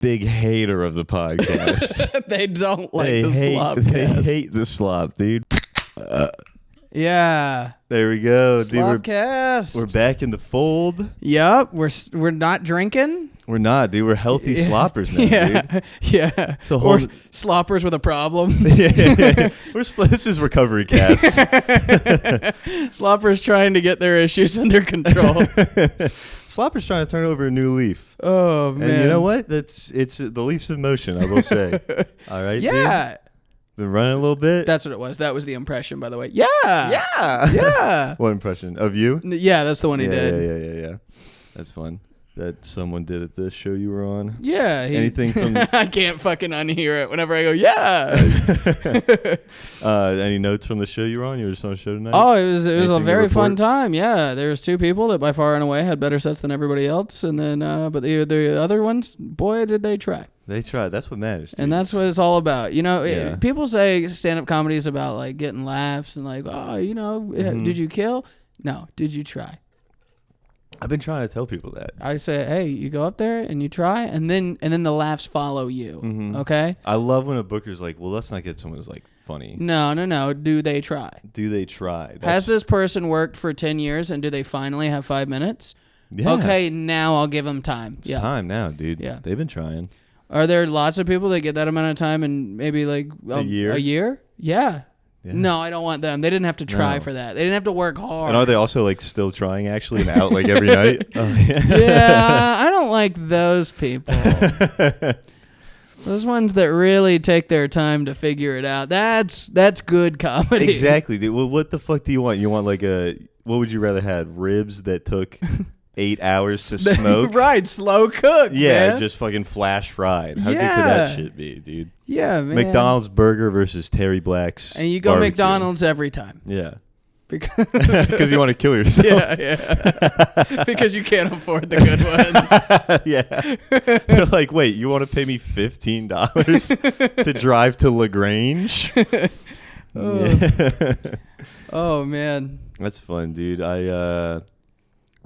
big hater of the podcast. They don't like the slopcast. They hate the slop, dude. Yeah. There we go, dude. Slopcast. We're back in the fold. Yep. We're not drinking. We're not, dude. We're healthy sloppers now, dude. Yeah. So or sloppers with a problem. This is recovery cast. Sloppers trying to get their issues under control. Sloppers trying to turn over a new leaf. Oh man. And you know what? It's the leaf's in motion, I will say. All right. Yeah. Dude? Been running a little bit. That's what it was. That was the impression, by the way. Yeah. Yeah. Yeah. What impression? Of you? Yeah, that's the one he did. Yeah. That's fun. That someone did at the show you were on. Yeah. Anything from... I can't fucking unhear it whenever I go, yeah. Any notes from the show you were on? You were just on a show tonight? Oh, it was Anything a very to fun report? time. Yeah. There was two people that by far and away had better sets than everybody else. And then, but the other ones, boy, did they try. They tried. That's what matters, dude. And that's what it's all about. You know, Yeah. people say stand-up comedy is about like getting laughs and like, oh, you know, did you kill? No, did you try? I've been trying to tell people that. I say, hey, you go up there and you try, and then the laughs follow you. Mm-hmm. Okay? I love when a booker's like, well, let's not get someone who's like funny. No. Do they try? Do they try? Has this person worked for 10 years, and do they finally have 5 minutes? Yeah. Okay, now I'll give them time. It's time now, dude. Yeah. They've been trying. Are there lots of people that get that amount of time in maybe like A year? A year? Yeah. Yeah. No, I don't want them. They didn't have to try for that. They didn't have to work hard. And are they also like still trying actually and out like every night? Oh, yeah. Yeah, I don't like those people. Those ones that really take their time to figure it out. That's good comedy. Exactly, dude. Well, what the fuck do you want? You want like what would you rather have? Ribs that took 8 hours to smoke? Right, slow cook. Yeah, man. just fucking flash fried. How good could that shit be, dude? Yeah, man. McDonald's burger versus Terry Black's And you go barbecue. McDonald's every time. Yeah. Because Because you want to kill yourself. yeah. Because you can't afford the good ones. Yeah. They're like, wait, you want to pay me $15 to drive to LaGrange? Oh. Yeah. Oh, man. That's fun, dude.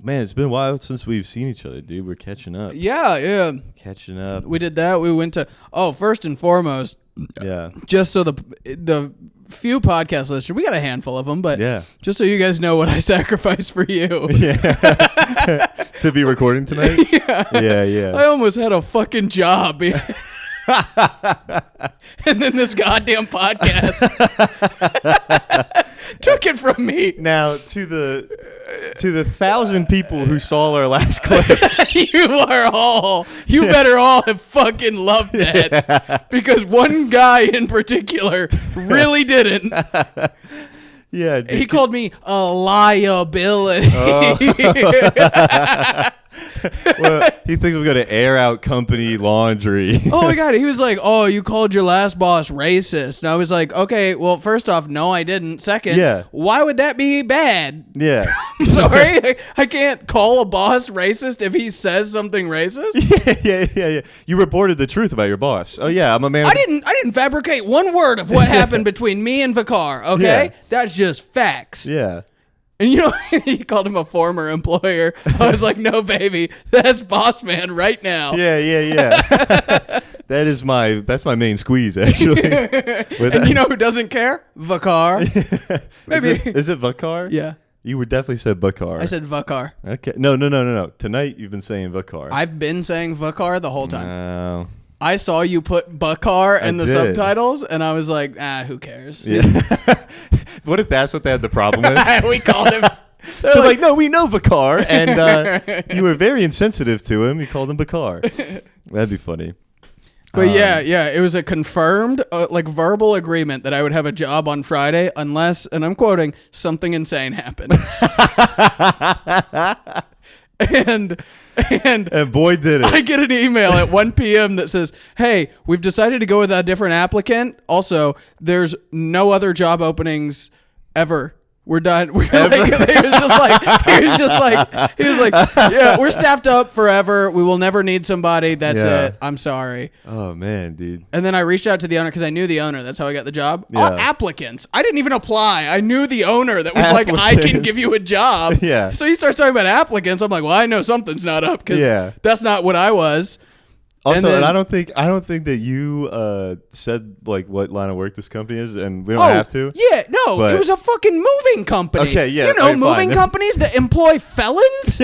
Man, it's been a while since we've seen each other, dude. We're catching up. Yeah. Catching up. We did that. We went to, first and foremost, Yeah. just so the few podcast listeners, we got a handful of them, but Yeah. just so you guys know what I sacrificed for you. Yeah. To be recording tonight? Yeah. I almost had a fucking job. And then this goddamn podcast took it from me. Now, to the 1,000 people who saw our last clip. You better all have fucking loved that. Because one guy in particular really didn't. Yeah. Dude. He called me a liability. Well, he thinks we're going to air out company laundry. Oh my God. He was like, oh, you called your last boss racist. And I was like, okay, well, first off, no, I didn't. Second, why would that be bad? Yeah. I'm sorry. I can't call a boss racist if he says something racist. Yeah. You reported the truth about your boss. Oh, yeah, I'm a man. I didn't fabricate one word of what happened between me and Vicar, okay? Yeah. That's just facts. Yeah. And you know, he called him a former employer. I was like, no, baby, that's boss man right now. Yeah. That's my main squeeze, actually. And you know who doesn't care? Vicar. Maybe. Is it Vicar? Yeah. You would definitely said Vicar. I said Vicar. Okay. No. Tonight you've been saying Vicar. I've been saying Vicar the whole time. No. I saw you put Bakar in the did. subtitles, and I was like, who cares? Yeah. What if that's what they had the problem with? We called him. They're like, no, we know Vicar, and you were very insensitive to him. You called him Vicar. That'd be funny. But yeah, it was a confirmed, verbal agreement that I would have a job on Friday unless, and I'm quoting, something insane happened. And boy, did it. I get an email at 1 p.m. that says, hey, we've decided to go with a different applicant. Also, there's no other job openings ever. We're done. He was like, yeah, we're staffed up forever. We will never need somebody. That's it. I'm sorry. Oh, man, dude. And then I reached out to the owner because I knew the owner. That's how I got the job. Yeah. Applicants. I didn't even apply. I knew the owner that was like, I can give you a job. Yeah. So he starts talking about applicants. I'm like, well, I know something's not up because that's not what I was. Also, then, and I don't think that you said like what line of work this company is, and we don't have to. Yeah, no, but, it was a fucking moving company. Okay, yeah, you know, okay, moving fine. companies that employ felons.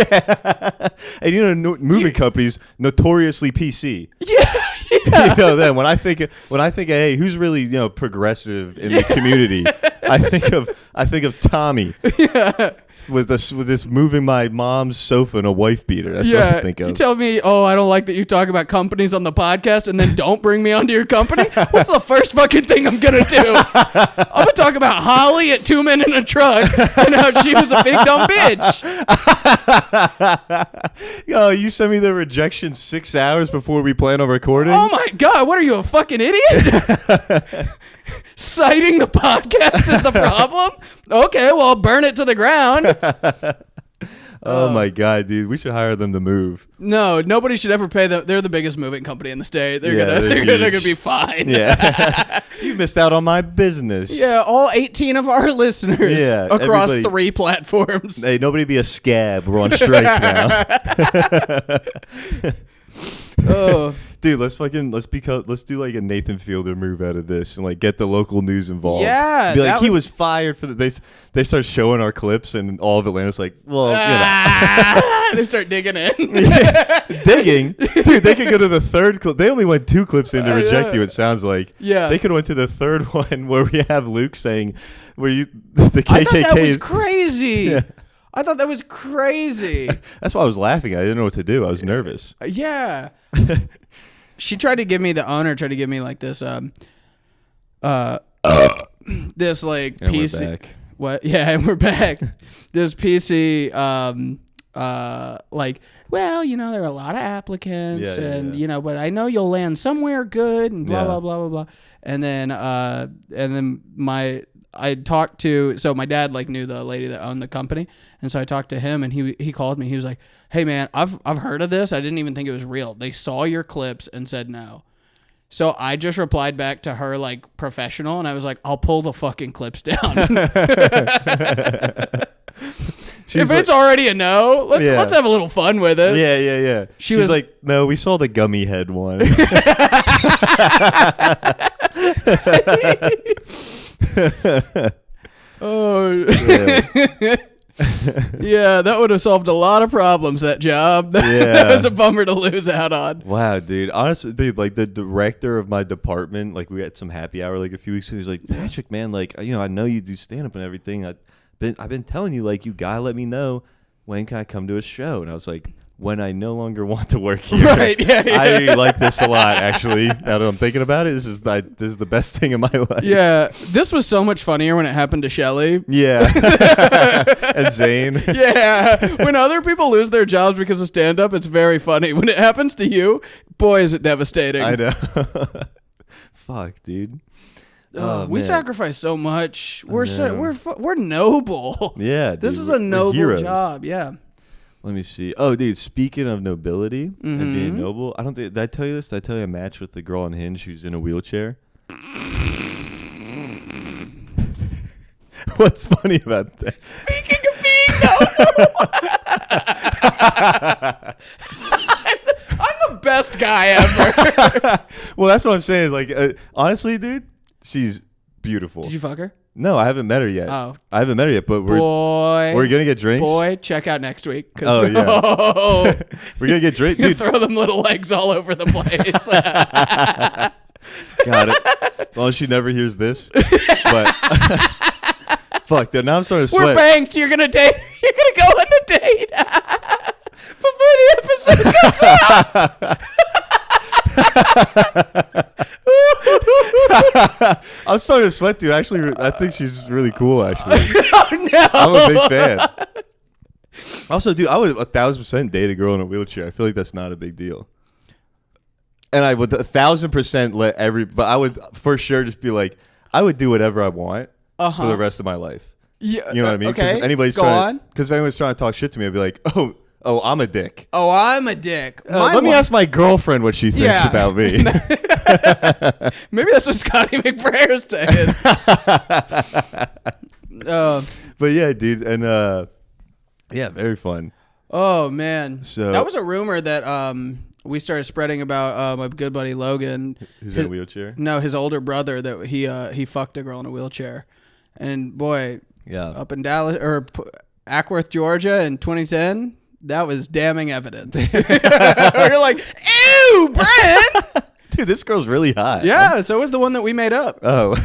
And you know, moving companies notoriously PC. Yeah. You know them. When I think of hey, who's really progressive in the community, I think of Tommy. Yeah. With this moving my mom's sofa and a wife beater. That's what I think of. You tell me, I don't like that you talk about companies on the podcast and then don't bring me onto your company. What's the first fucking thing I'm going to do? I'm going to talk about Holly at 2 Men in a Truck and how she was a big dumb bitch. Yo, you sent me the rejection 6 hours before we plan on recording? Oh my God, what are you, a fucking idiot? Citing the podcast is the problem? Okay, well, burn it to the ground. Oh my God, dude. We should hire them to move. No, nobody should ever pay them. They're the biggest moving company in the state. They're gonna be fine. Yeah. You missed out on my business. Yeah, all 18 of our listeners across 3 platforms. Hey, nobody be a scab. We're on strike now. Oh. Dude, let's do like a Nathan Fielder move out of this and like get the local news involved. Yeah, be like he was fired for they start showing our clips and all of Atlanta's like, well, they start digging in. Digging, dude. They could go to the third clip. They only went 2 clips in to reject you. It sounds like. Yeah, they could have went to the third one where we have Luke saying, "Where you the KKK I thought that was is crazy." Yeah. I thought that was crazy. That's why I was laughing. I didn't know what to do. I was nervous. Yeah. She tried to give me like this this like And PC. we're back. What? Yeah, and we're back. This PC like, well, there are a lot of applicants but I know you'll land somewhere good and blah blah blah blah blah. And then I talked to, so my dad like knew the lady that owned the company, and so I talked to him, and he called me. He was like, "Hey man, I've heard of this. I didn't even think it was real. They saw your clips and said no." So I just replied back to her like professional, and I was like, "I'll pull the fucking clips down." If it's already a no, let's have a little fun with it. Yeah. She was like, "No, we saw the gummy head one." Oh yeah, that would have solved a lot of problems, that job. That was a bummer to lose out on. Wow, dude. Honestly, dude, like the director of my department, like we had some happy hour like a few weeks ago. He was like, "Patrick, man, like I know you do stand up and everything. I've been telling you, like, you gotta let me know when can I come to a show." And I was like, when I no longer want to work here. Right, yeah. I like this a lot, actually. Now that I'm thinking about it, this is the best thing in my life. Yeah, this was so much funnier when it happened to Shelly. Yeah. And Zane. Yeah, when other people lose their jobs because of stand-up, it's very funny. When it happens to you, boy, is it devastating. I know. Fuck, dude. We sacrifice so much. We're noble. Yeah, dude, this is a noble job. Yeah. Let me see. Oh, dude, speaking of nobility and being noble, did I tell you this? Did I tell you I matched with the girl on Hinge who's in a wheelchair? What's funny about that? Speaking of being noble, I'm the best guy ever. Well, that's what I'm saying. Like, honestly, dude, she's beautiful. Did you fuck her? No, I haven't met her yet. Oh. I haven't met her yet, but we're going to get drinks. Boy, check out next week. Oh, yeah. We're going to get drinks. Dude. Throw them little legs all over the place. Got it. As long as she never hears this. But fuck, dude, now I'm starting to sweat. We're banked. You're going to date. You're going to go on the date before the episode comes out. I'm starting to sweat, dude. Actually, I think she's really cool, actually. Oh, no. I'm a big fan. Also, dude, I would 1,000% date a girl in a wheelchair. I feel like that's not a big deal. And I would 1,000% but I would for sure just be like, I would do whatever I want for the rest of my life. Yeah, you know what I mean? Okay. Because if anyone's trying to talk shit to me, I'd be like, oh, I'm a dick. Oh, I'm a dick. Let me ask my girlfriend what she thinks about me. Maybe that's what Scotty McBrayer said. But yeah, dude, and yeah, very fun. Oh man, So that was a rumor that we started spreading about my good buddy Logan. Who's in a wheelchair? No, his older brother that he fucked a girl in a wheelchair, and boy, Yeah. up in Dallas or Ackworth, Georgia, in 2010, that was damning evidence. We're like, ew, Brent. Dude, this girl's really hot. Yeah, so was the one that we made up. Oh.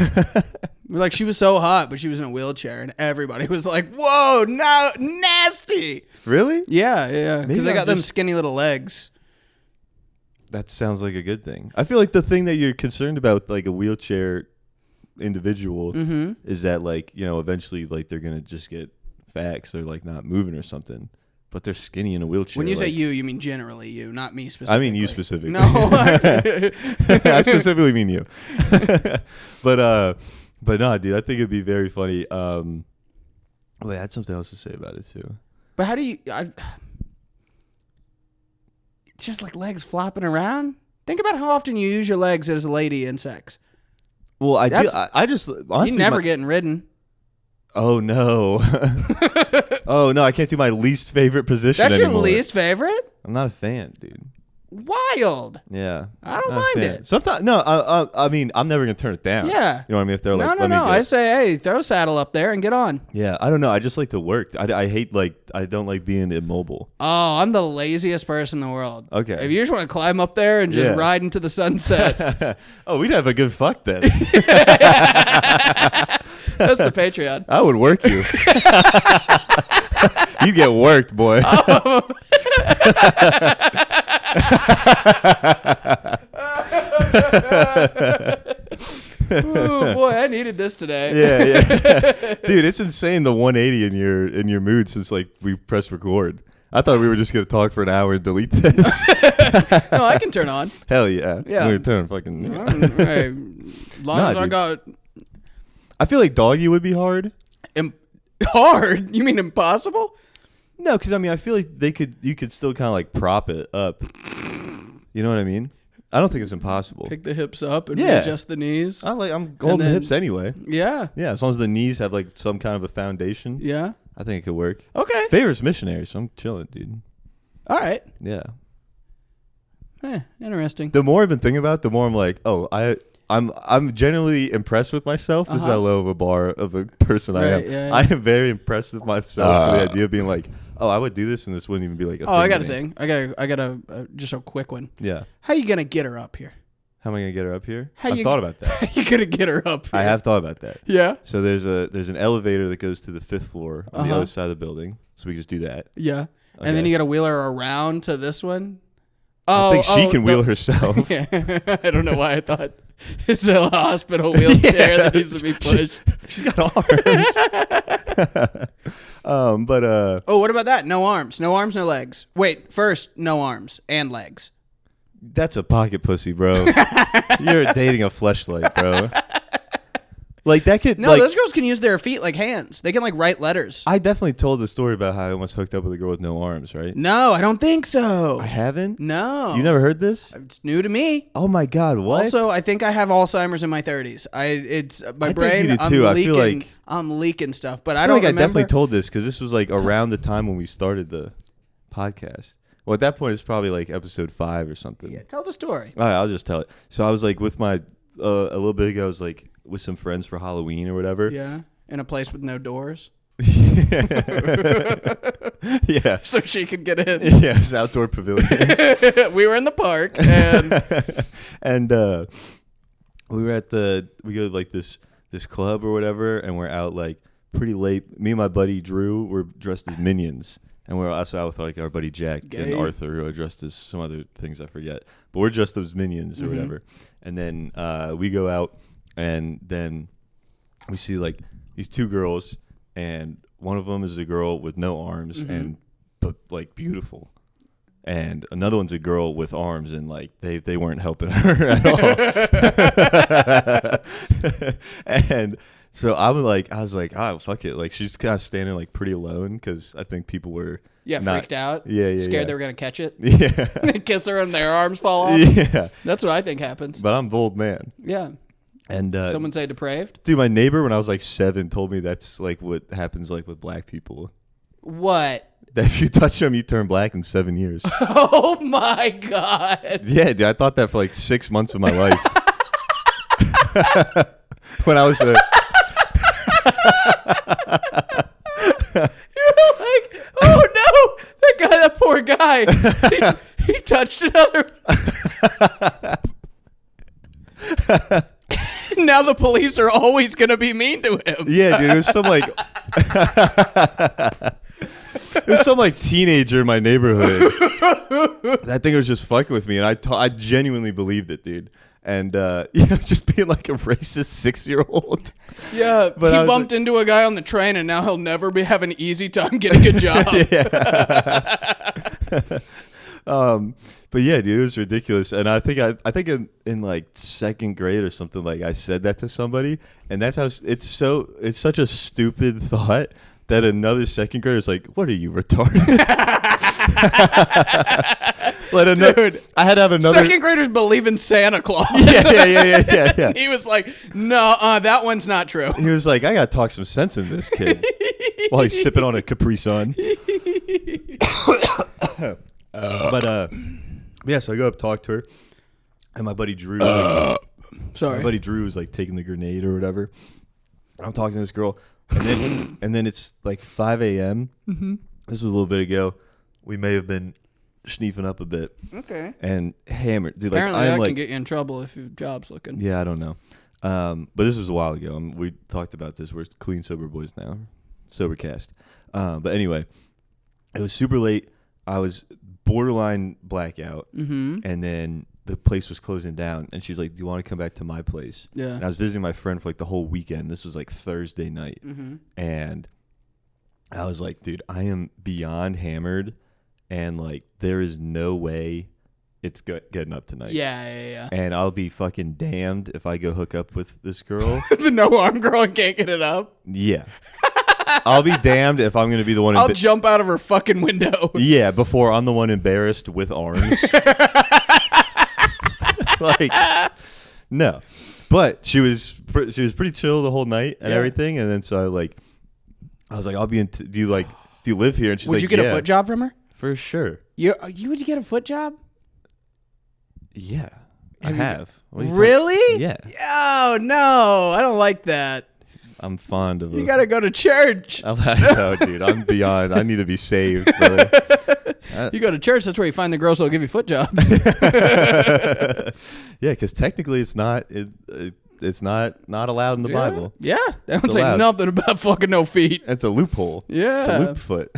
We're like, she was so hot, but she was in a wheelchair, and everybody was like, whoa, no, nasty. Really? Yeah, because they I'm got them just- skinny little legs. That sounds like a good thing. I feel like the thing that you're concerned about with like a wheelchair individual is that like, you know, eventually like they're going to just get fat 'cause they're like not moving or something. But they're skinny in a wheelchair. When you say like- you mean generally you, not me specifically. I mean you specifically. No. I specifically mean you. But no, dude, I think it'd be very funny. Wait, I had something else to say about it too. But how do you... just like legs flopping around? Think about how often you use your legs as a lady in sex. Well, I That's- just honestly You never getting ridden. Oh no. Oh no, I can't do my least favorite position That's anymore. your least favorite? I'm not a fan, dude. Wild. Yeah. I don't Not a mind fan. it. Sometimes no, I mean, I'm never going to turn it down. Yeah. You know what I mean? If they're like, No. let me I get- say, hey, throw a saddle up there and get on. Yeah, I don't know. I just like to work. I hate like I don't like being immobile. Oh, I'm the laziest person in the world. Okay. If you just want to climb up there and just Yeah. ride into the sunset, Oh, we'd have a good fuck then. that's the Patreon. I would work you. You get worked, boy. Ooh, boy, I needed this today. Yeah. Dude, it's insane the 180 in your mood since like we pressed record. I thought we were just gonna talk for an hour and delete this. No, I can turn on. Hell yeah. Yeah. We're gonna turn fucking. Hey, as long as I dude. got I feel like doggy would be hard. hard. You mean impossible? No, because I mean I feel like you could still kind of like prop it up. You know what I mean? I don't think it's impossible. Pick the hips up and Yeah. adjust the knees. I'm holding the then- hips anyway. Yeah. Yeah, as long as the knees have like some kind of a foundation. Yeah. I think it could work. Okay. Favorite's missionary, so I'm chilling, dude. All right. Yeah. Interesting. The more I've been thinking about it, the more I'm like, oh, I'm genuinely impressed with myself. This is how low of a bar of a person I am. Right, yeah. I am very impressed with myself. For the idea of being like, oh, I would do this, and this wouldn't even be like a thing. I got to a me. thing. I got a just a quick one. Yeah. How you gonna get her up here? How am I gonna get her up here? How I've you- thought about that. How you gonna get her up here? I have thought about that. Yeah. So there's an elevator that goes to the 5th floor on the Uh-huh. other side of the building. So we just do that. Yeah. And then Okay. you gotta wheel her around to this one. I think she can wheel the- herself. Yeah. I don't know why I thought it's a hospital wheelchair that needs to be pushed. She's got arms. But Oh, what about that? No arms. No arms, no legs. Wait, first, no arms and legs. that's a pocket pussy, bro. You're dating a fleshlight, bro. Like that could No, like those girls can use their feet like hands. They can like write letters. I definitely told the story about how I almost hooked up with a girl with no arms, right? No, I don't think so. I haven't? No. You never heard this? It's new to me. Oh my god, what? Also, I think I have Alzheimer's in my 30s. It's my I think brain. you do I'm too. I leaking. feel like- I'm leaking stuff, but I I feel don't like I remember. definitely told this because this was like around the time when we started the podcast. Well, at that point, it's probably like episode 5 or something. Yeah, tell the story. All right, I'll just tell it. So I was like with my a little bit ago. I was like with some friends for Halloween or whatever. Yeah, in a place with no doors, Yeah. so she could get in. Yeah, it's outdoor pavilion. We were in the park, and And we were we go to like this club or whatever, and we're out like pretty late. Me and my buddy Drew were dressed as minions, and we're also out with like our buddy Jack and Gay. Arthur, who are dressed as some other things I forget. But we're dressed as minions or whatever. And then we go out, and then we see like these 2 girls, and one of them is a girl with no arms and but like beautiful. And another one's a girl with arms, and like they weren't helping her at all. And so I was like, oh fuck it, like she's kind of standing like pretty alone because I think people were freaked out. Yeah, Scared yeah. they were gonna catch it. Yeah, Kiss her and their arms fall off. yeah. That's what I think happens. But I'm bold man, Yeah. and Someone say depraved. dude, my neighbor when I was like 7 told me that's like what happens like with black people. What? that if you touch them, you turn black in 7 years. Oh my God. Yeah, dude, I thought that for like 6 months of my life. When I was a... You're like, oh no, that poor guy, he touched another. Now the police are always going to be mean to him. Yeah, dude, it was some like... It was some like teenager in my neighborhood. That thing was just fucking with me, and I genuinely believed it, dude. And just being like a racist 6-year-old. Yeah, but he bumped into a guy on the train, and now he'll never have an easy time getting a job. But yeah, dude, it was ridiculous. And I think in like 2nd grade or something, like I said that to somebody, and that's how it's such a stupid thought that another 2nd grader is like, "What are you, retarded?" Dude, I had to have another. 2nd graders believe in Santa Claus. Yeah. He was like, "No, that one's not true." He was like, "I gotta talk some sense in this kid," while he's sipping on a Capri Sun. But yeah, so I go up, talk to her, and my buddy Drew. My buddy Drew was like taking the grenade or whatever. I'm talking to this girl, and then it's like 5 a.m. Mm-hmm. This was a little bit ago. We may have been sneaking up a bit. Okay. And hammered, dude. Apparently, like, that can can get you in trouble if your job's looking. Yeah, I don't know. But this was a while ago. We talked about this. We're clean sober boys now, sobercast. But anyway, it was super late. I was borderline blackout, and then the place was closing down. And she's like, "Do you want to come back to my place?" Yeah. And I was visiting my friend for like the whole weekend. This was like Thursday night, and I was like, "Dude, I am beyond hammered, and like there is no way it's getting up tonight." Yeah. And I'll be fucking damned if I go hook up with this girl. The no-arm girl and can't get it up? Yeah. I'll be damned if I'm going to be the one. I'll jump out of her fucking window. Yeah, before I'm the one embarrassed with arms. Like, no. But she was pretty chill the whole night and everything. And then so I was like, I'll be in. Do you live here? And she's like, would you get a foot job from her? For sure. Would you get a foot job? Yeah, I have. Really? Yeah. Oh no, I don't like that. I'm fond of. You gotta go to church. I'm like, no, dude. I'm beyond. I need to be saved, brother. You go to church. That's where you find the girls that'll give you foot jobs. Yeah, because technically it's not. It's not allowed in the Bible. Yeah, they don't say nothing about fucking no feet. It's a loophole. Yeah, it's a loop foot.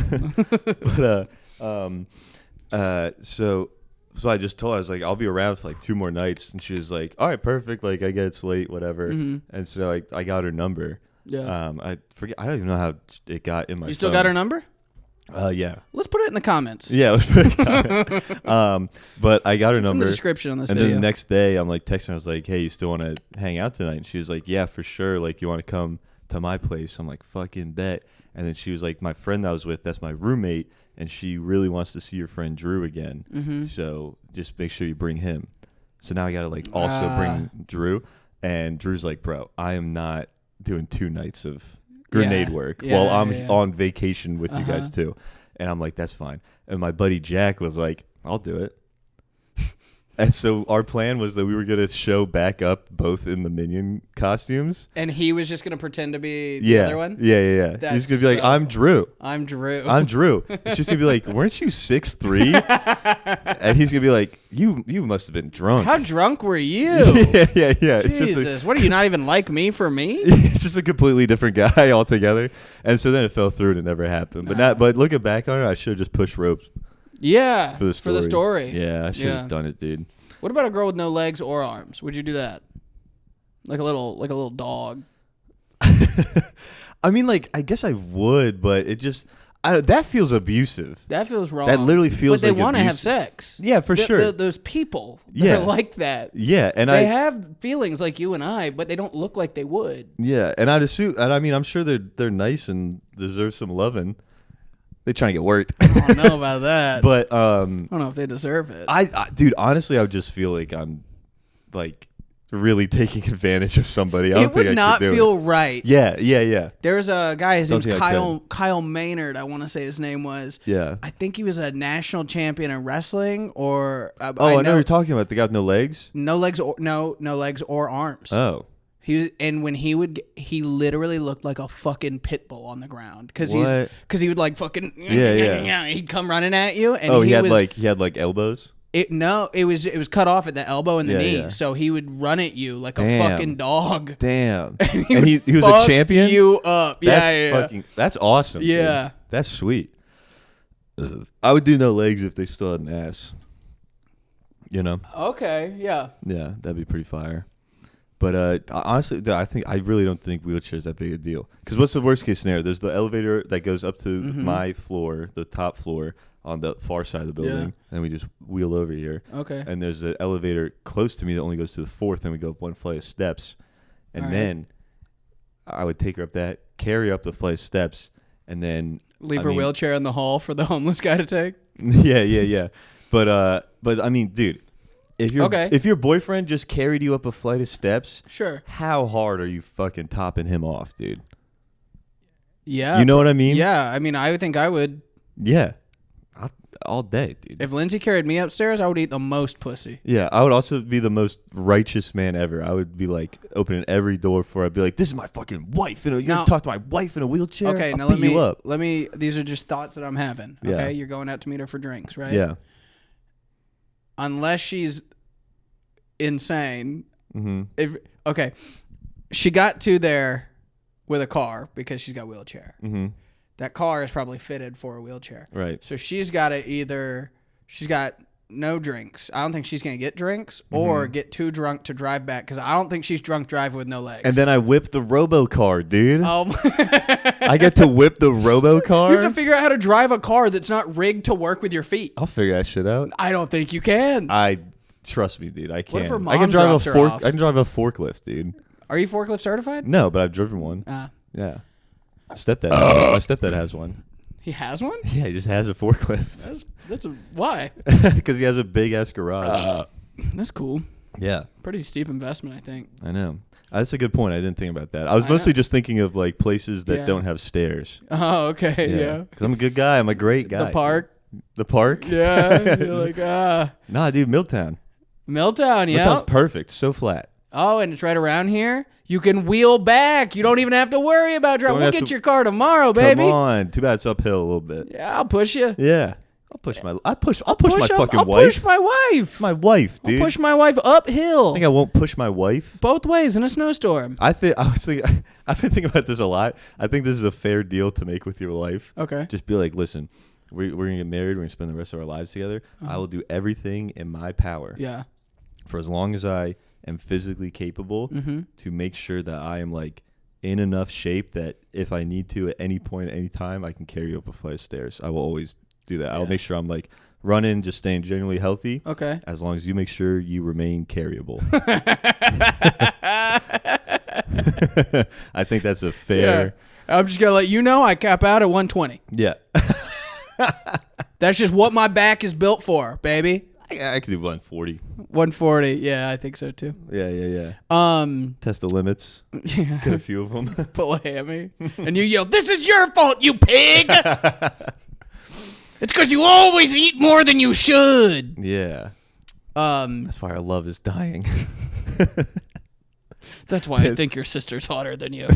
But so I just told her, I was like, I'll be around for like 2 more nights, and she was like, all right, perfect. Like I get it's late, whatever. And so I got her number. Yeah. I forget. I don't even know how it got in my. You still phone. got her number? Yeah. Let's put it in the comments. Yeah, let's put it in the comments. But I got her number. It's in the description on this video. video. And then the next day, I'm like texting her. I was like, hey, you still want to hang out tonight? And she was like, yeah, for sure. Like, you want to come to my place? I'm like, fucking bet. And then she was like, my friend that I was with, that's my roommate, and she really wants to see your friend Drew again. So just make sure you bring him. So now I got to like also bring Drew. And Drew's like, bro, I am not doing 2 nights of grenade work while I'm on vacation with you guys too. And I'm like, that's fine. And my buddy Jack was like, I'll do it. And so our plan was that we were going to show back up both in the Minion costumes. And he was just going to pretend to be the other one? Yeah. He's going to be like, I'm Drew. I'm Drew. And she's going to be like, weren't you 6'3"? And he's going to be like, you must have been drunk. How drunk were you? Yeah. Jesus, what are you, not even like me for me? It's just a completely different guy altogether. And so then it fell through and it never happened. But looking back on it, I should have just pushed ropes. Yeah, for the story. Yeah, I should have done it, dude. What about a girl with no legs or arms? Would you do that? Like a little dog. I mean, like, I guess I would, but it just that feels abusive. That feels wrong. That literally feels like But they want to have sex. Yeah, for sure. Those people that are like that. Yeah, and they have feelings like you and I, but they don't look like they would. Yeah, and I'd assume, and I mean, I'm sure they're nice and deserve some loving. They trying to get worked. I don't know about that. But I don't know if they deserve it. I dude, honestly, I would just feel like I'm like really taking advantage of somebody. I don't It think would I not could do feel it. right. Yeah. There's a guy, his Don't name's think I Kyle Maynard, I want to say his name was. Yeah. I think he was a national champion in wrestling, or I know what you're talking about. The guy with no legs? no legs or arms. Oh. When he literally looked like a fucking pit bull on the ground because What? he would like fucking Yeah. he'd come running at you, and he had like elbows? it was cut off at the elbow and the knee, Yeah. so he would run at you like a Damn. fucking dog. Damn. And he was a fuck champion? you up. Yeah. That's awesome. Yeah. Dude. That's sweet. I would do no legs if they still had an ass. You know? Okay, yeah. Yeah, that'd be pretty fire. But honestly, I really don't think wheelchairs that big a deal. Because what's the worst case scenario? There's the elevator that goes up to my floor, the top floor, on the far side of the building, and we just wheel over here. Okay. And there's the elevator close to me that only goes to the fourth, and we go up one flight of steps, and then I would take her up that, carry up the flight of steps, and then leave her wheelchair in the hall for the homeless guy to take. Yeah. But I mean, dude, if your boyfriend just carried you up a flight of steps, sure, how hard are you fucking topping him off, dude? Yeah. You know what I mean? Yeah. I mean, I would think I would. Yeah. All day, dude. If Lindsay carried me upstairs, I would eat the most pussy. Yeah, I would also be the most righteous man ever. I would be like opening every door for her. I'd be like, "This is my fucking wife. You're gonna talk to my wife in a wheelchair." Okay, I'll now beat you up. let me. These are just thoughts that I'm having. Okay, Yeah. you're going out to meet her for drinks, right? Yeah. Unless she's insane. Mm-hmm. She got to there with a car because she's got a wheelchair. Mm-hmm. That car is probably fitted for a wheelchair. Right. So she's got no drinks. I don't think she's going to get drinks or get too drunk to drive back because I don't think she's drunk driving with no legs. And then I whip the robo car, dude. I get to whip the robo car. You have to figure out how to drive a car that's not rigged to work with your feet. I'll figure that shit out. I don't think you can. Trust me, dude. I can. What if her mom I can drive drops her off? I can drive a forklift, dude. Are you forklift certified? No, but I've driven one. Yeah. My stepdad has one. He has one? Yeah, he just has a forklift. Why? Because he has a big ass garage. That's cool. Yeah. Pretty steep investment, I think. I know. That's a good point. I didn't think about that. I was mostly just thinking of like places that don't have stairs. Oh, okay. Yeah. Because I'm a good guy. I'm a great guy. The park. The park? Yeah. You're like, Nah, dude, Milltown. Milltown, yeah. Milltown's perfect. So flat. Oh, and it's right around here. You can wheel back. You don't even have to worry about driving. We'll get your car tomorrow, baby. Come on. Too bad it's uphill a little bit. Yeah, I'll push you. Yeah. I'll push my wife. I'll push my wife. My wife, dude. I'll push my wife uphill. I think I won't push my wife. Both ways in a snowstorm. I've been thinking about this a lot. I think this is a fair deal to make with your life. Okay. Just be like, listen, we're going to get married. We're going to spend the rest of our lives together. I will do everything in my power. Yeah. For as long as I am physically capable to make sure that I am like in enough shape that if I need to at any point, at any time, I can carry you up a flight of stairs. I will always do that. Yeah. I'll make sure I'm like running, just staying generally healthy. Okay. As long as you make sure you remain carryable. I think that's a fair. Yeah. I'm just going to let you know I cap out at 120. Yeah. That's just what my back is built for, baby. I could do 140. 140. Yeah, I think so too. Yeah. Test the limits. Yeah. Get a few of them. Pull a hammy. And you yell, "This is your fault, you pig!" It's because you always eat more than you should. Yeah. That's why our love is dying. That's why I think your sister's hotter than you.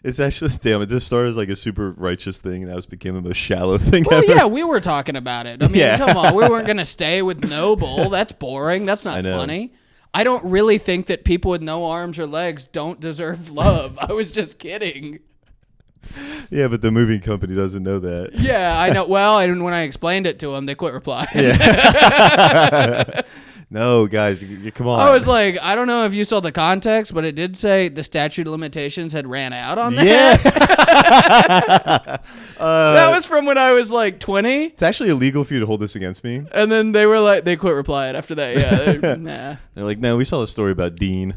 It's actually, damn, it just started as like a super righteous thing, and now it's became the most shallow thing ever. Yeah, we were talking about it. I mean, come on. We weren't going to stay with no bull. That's boring. That's not funny. I don't really think that people with no arms or legs don't deserve love. I was just kidding. Yeah, but the moving company doesn't know that. Yeah, I know. Well, and when I explained it to them, they quit replying. Yeah. No, guys, come on. I was like, I don't know if you saw the context, but it did say the statute of limitations had ran out on that. Yeah. That was from when I was like 20. It's actually illegal for you to hold this against me. And then they were like, they quit replying after that. Yeah. Nah. They're like, no, we saw a story about Dean.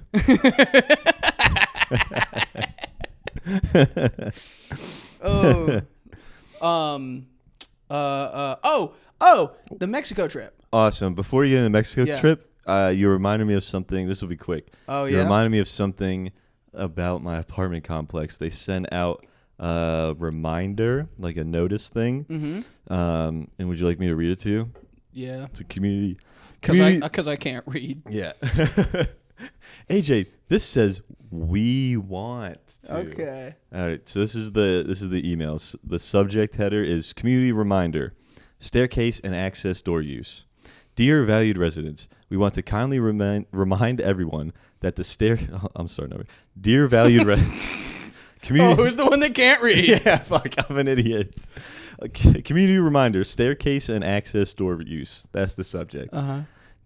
The Mexico trip. Awesome. Before you get into the Mexico trip, You reminded me of something. This will be quick. Oh, You yeah? reminded me of something about my apartment complex. They sent out a reminder, like a notice thing. Mm-hmm. And would you like me to read it to you? Yeah. It's a community. Because I can't read. Yeah. AJ, this says we want to. Okay. All right. So this is the emails. The subject header is community reminder, staircase and access door use. Dear valued residents, we want to kindly remind everyone that the Dear valued community. Oh, who's the one that can't read? Yeah, fuck, I'm an idiot. Okay, community reminder, staircase and access door use. That's the subject. Uh-huh.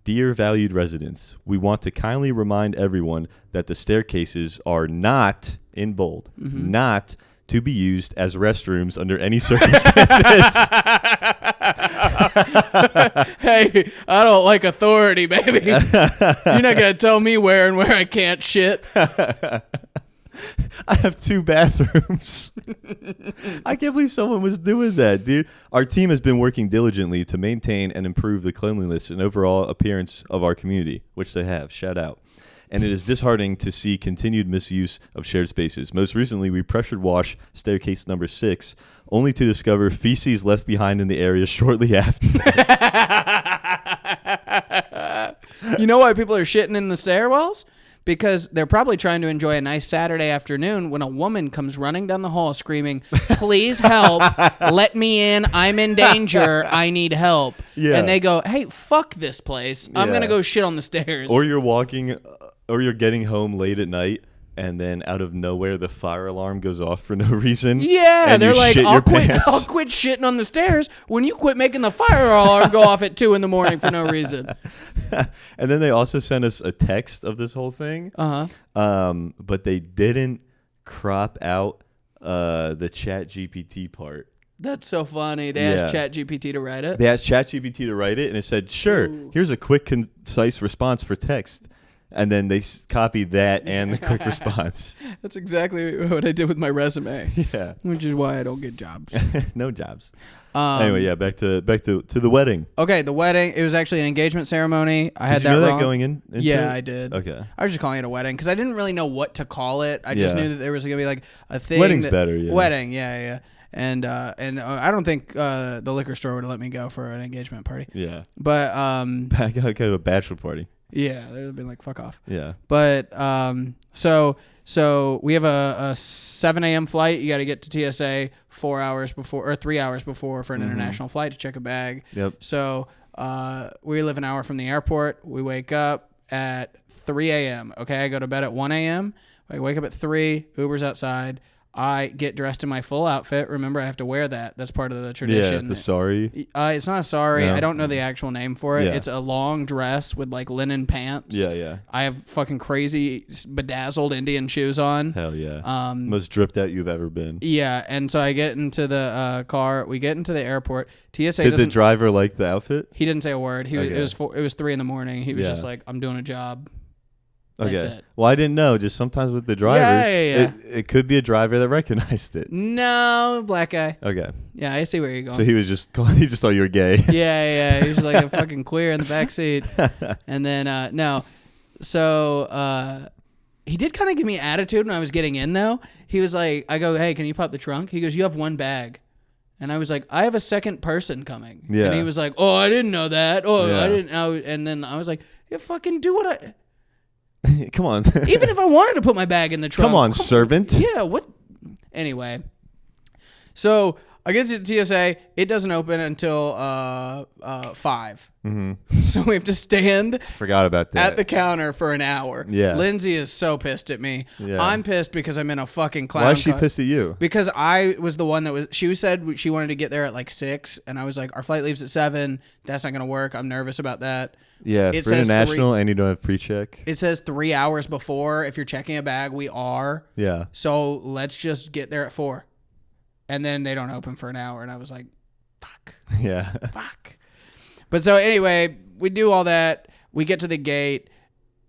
Dear valued residents, we want to kindly remind everyone that the staircases are not, in bold, not to be used as restrooms under any circumstances. Hey, I don't like authority, baby. You're not going to tell me where and where I can't shit. I have 2 bathrooms. I can't believe someone was doing that, dude. Our team has been working diligently to maintain and improve the cleanliness and overall appearance of our community, which they have. Shout out. And it is disheartening to see continued misuse of shared spaces. Most recently, we pressured wash staircase number 6, only to discover feces left behind in the area shortly after. You know why people are shitting in the stairwells? Because they're probably trying to enjoy a nice Saturday afternoon when a woman comes running down the hall screaming, "Please help, let me in, I'm in danger, I need help." Yeah. And they go, "Hey, fuck this place, I'm going to go shit on the stairs." Or you're walking, or you're getting home late at night, and then out of nowhere, the fire alarm goes off for no reason. Yeah, and they're like, I'll quit shitting on the stairs when you quit making the fire alarm go off at 2 a.m. for no reason. And then they also sent us a text of this whole thing. But they didn't crop out the Chat GPT part. That's so funny. They asked ChatGPT to write it. They asked ChatGPT to write it, and it said, "Sure, here's a quick, concise response for text." And then they copied that and the quick response. That's exactly what I did with my resume. Yeah, which is why I don't get jobs. No jobs. Anyway, yeah, back to the wedding. Okay, the wedding. It was actually an engagement ceremony. I had Did you know wrong. that going in? Yeah, I did. Okay. I was just calling it a wedding because I didn't really know what to call it. I just knew that there was gonna be like a thing. Wedding's better. Yeah. Wedding. Yeah. And I don't think the liquor store would have let me go for an engagement party. Yeah. But Back out to a bachelor party. yeah, they'd have been like, fuck off. Yeah. But so we have a 7 a.m. flight. You got to get to TSA 4 hours before or 3 hours before for an international flight to check a bag. Yep. So we live an hour from the airport. We wake up at 3 a.m. Okay, I go to bed at 1 a.m. I wake up at 3. Uber's outside. I get dressed in my full outfit. Remember, I have to wear that. That's part of the tradition. Yeah, the sari. It's not a sari. No. I don't know the actual name for it. Yeah. It's a long dress with like linen pants. Yeah. I have fucking crazy bedazzled Indian shoes on. Hell yeah. Most dripped out you've ever been. Yeah, and so I get into the car. We get into the airport. TSA Did the driver like the outfit? He didn't say a word. Okay. It was 3 a.m. He was just like, "I'm doing a job." That's it. Well, I didn't know. Just sometimes with the drivers, it could be a driver that recognized it. No, black guy. Okay. Yeah, I see where you're going. So he was just he just thought you were gay. Yeah. He was like a fucking queer in the backseat. And then no, so he did kind of give me attitude when I was getting in though. He was like, I go, "Hey, can you pop the trunk?" He goes, "You have 1 bag." And I was like, "I have a second person coming." Yeah. And he was like, "Oh, I didn't know that. Oh, Yeah. I didn't know." And then I was like, "Yeah, fucking do what I." Come on. Even if I wanted to put my bag in the trunk. Come on, servant. Yeah, what? Anyway. So I get to TSA. It doesn't open until 5. Mm-hmm. So we have to stand Forgot about that. at the counter for an hour. Yeah. Lindsay is so pissed at me. Yeah. I'm pissed because I'm in a fucking clown Why is she car. pissed at you? Because I was the one that was. She said she wanted to get there at like 6, and I was like, "Our flight leaves at 7. That's not gonna work. I'm nervous about that." Yeah, It for says international and you don't have pre-check. It says 3 hours before. If you're checking a bag, we are. Yeah. So let's just get there at 4. And then they don't open for an hour. And I was like, fuck. Yeah. Fuck. But so anyway, we do all that. We get to the gate.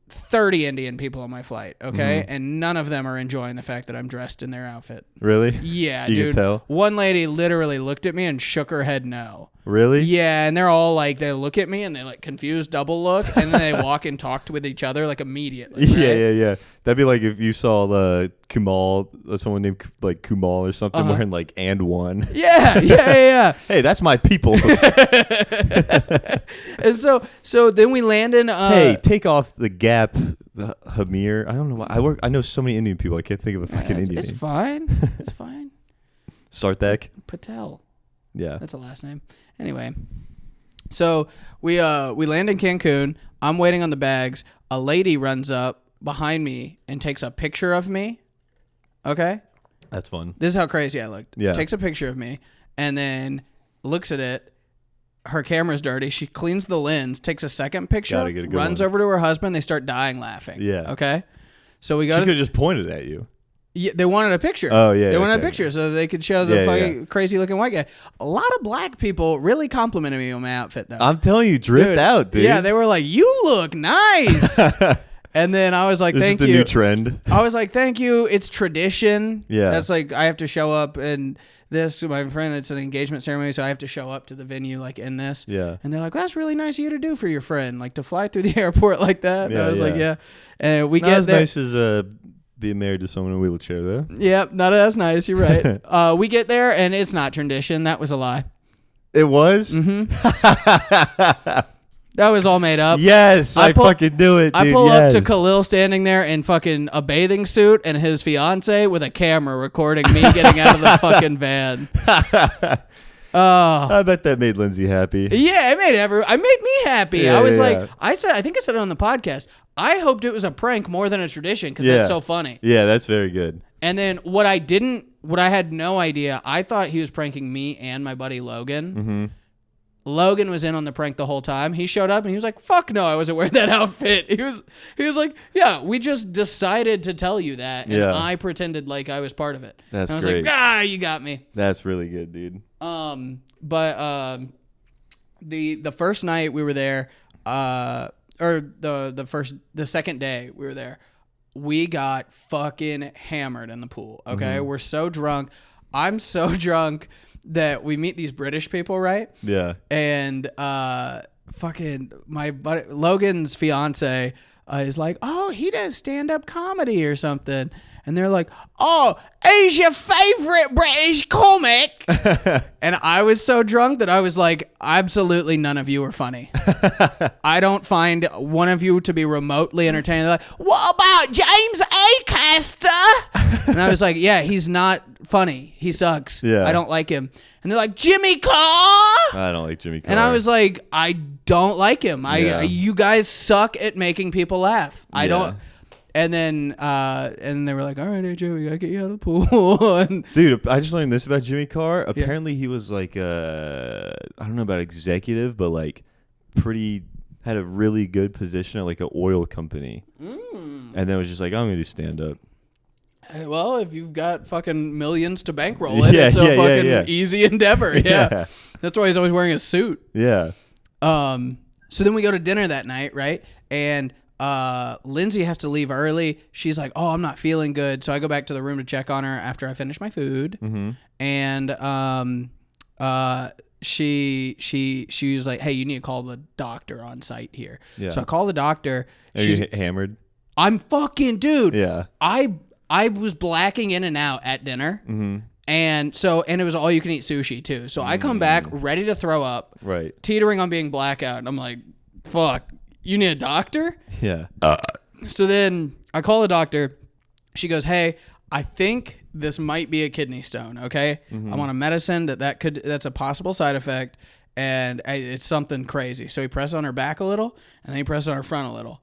30 Indian people on my flight, okay? Mm-hmm. And none of them are enjoying the fact that I'm dressed in their outfit. Really? Yeah, You dude. can tell? One lady literally looked at me and shook her head no. Really? Yeah, and they're all like, they look at me and they like confused double look, and then they walk and talk with each other like immediately. Right? Yeah. That'd be like if you saw Kumal, someone named like Kumal or something wearing like and one. Yeah. Hey, that's my people. And so then we land in. Hey, take off the gap, the Hamir. I don't know why I know so many Indian people. I can't think of a fucking Indian It's name. fine. It's fine. Sarthak. Patel. Yeah. That's the last name. Anyway, so we land in Cancun. I'm waiting on the bags. A lady runs up behind me and takes a picture of me. Okay? That's fun. This is how crazy I looked. Yeah. Takes a picture of me and then looks at it. Her camera's dirty. She cleans the lens, takes a second picture, Gotta get a good runs one. over to her husband. They start dying laughing. Yeah. Okay? So we She go could have just pointed at you. Yeah, they wanted a picture. Oh, yeah. They wanted a okay. picture so they could show the fucking crazy looking white guy. A lot of black people really complimented me on my outfit, though. I'm telling you, dripped out, dude. Yeah, they were like, "You look nice." And then I was like, This "Thank is the you." new trend. I was like, "Thank you." It's tradition. Yeah. That's like I have to show up and this. My friend, it's an engagement ceremony, so I have to show up to the venue like in this. Yeah. And they're like, "That's really nice of you to do for your friend, like to fly through the airport like that." And Yeah, I was like, yeah. "Yeah." And we Not get as there. nice as being married to someone in a wheelchair, though. Yep, not as nice. You're right. We get there, and it's not tradition. That was a lie. It was? Mm-hmm. That was all made up. Yes, I pull- fucking knew it, dude. I pull yes. up to Khalil standing there in fucking a bathing suit and his fiance with a camera recording me getting out of the fucking van. Oh. I bet that made Lindsay happy. Yeah, it made me happy. Yeah, I was yeah, like, yeah. I think I said it on the podcast. I hoped it was a prank more than a tradition because Yeah. that's so funny. Yeah, that's very good. And then what I had no idea, I thought he was pranking me and my buddy Logan. Mm-hmm. Logan was in on the prank the whole time. He showed up and he was like, "Fuck no, I wasn't wearing that outfit." He was like, "Yeah, we just decided to tell you that, and Yeah. I pretended like I was part of it." That's and I was great. like, you got me." That's really good, dude. But the first night we were there, or the second day we were there, we got fucking hammered in the pool. Okay, We're so drunk. I'm so drunk that we meet these British people, right? Yeah. And fucking my buddy Logan's fiance is like, "Oh, he does stand-up comedy or something." And they're like, "Oh, he's your favorite British comic." And I was so drunk that I was like, absolutely none of you are funny. I don't find one of you to be remotely entertaining. They're like, "What about James Acaster?" And I was like, "Yeah, he's not funny. He sucks. Yeah. I don't like him." And they're like, "Jimmy Carr." I don't like Jimmy Carr. And I was like, I don't like him. You guys suck at making people laugh. I don't. And then and they were like, "All right, AJ, we gotta get you out of the pool." And dude, I just learned this about Jimmy Carr. Apparently, he was like I don't know about executive, but like had a really good position at like an oil company. And then was just like, "I'm gonna do stand up." well, if you've got fucking millions to bankroll it, it's a fucking easy endeavor. Yeah. That's why he's always wearing a suit. Yeah. So then we go to dinner that night, right? And Lindsay has to leave early. She's like, "Oh, I'm not feeling good." So I go back to the room to check on her after I finish my food. Mm-hmm. And she was like, "Hey, you need to call the doctor on site here." Yeah. So I call the doctor. Are you hammered? I'm fucking dude. Yeah. I was blacking in and out at dinner. Mm-hmm. And it was all you can eat sushi too. So I come back ready to throw up, Right. teetering on being blackout. And I'm like, "Fuck, you need a doctor?" Yeah. So then I call the doctor. She goes, "Hey, I think this might be a kidney stone. Okay, I'm on a medicine that's a possible side effect, and it's something crazy." So he presses on her back a little, and then he presses on her front a little,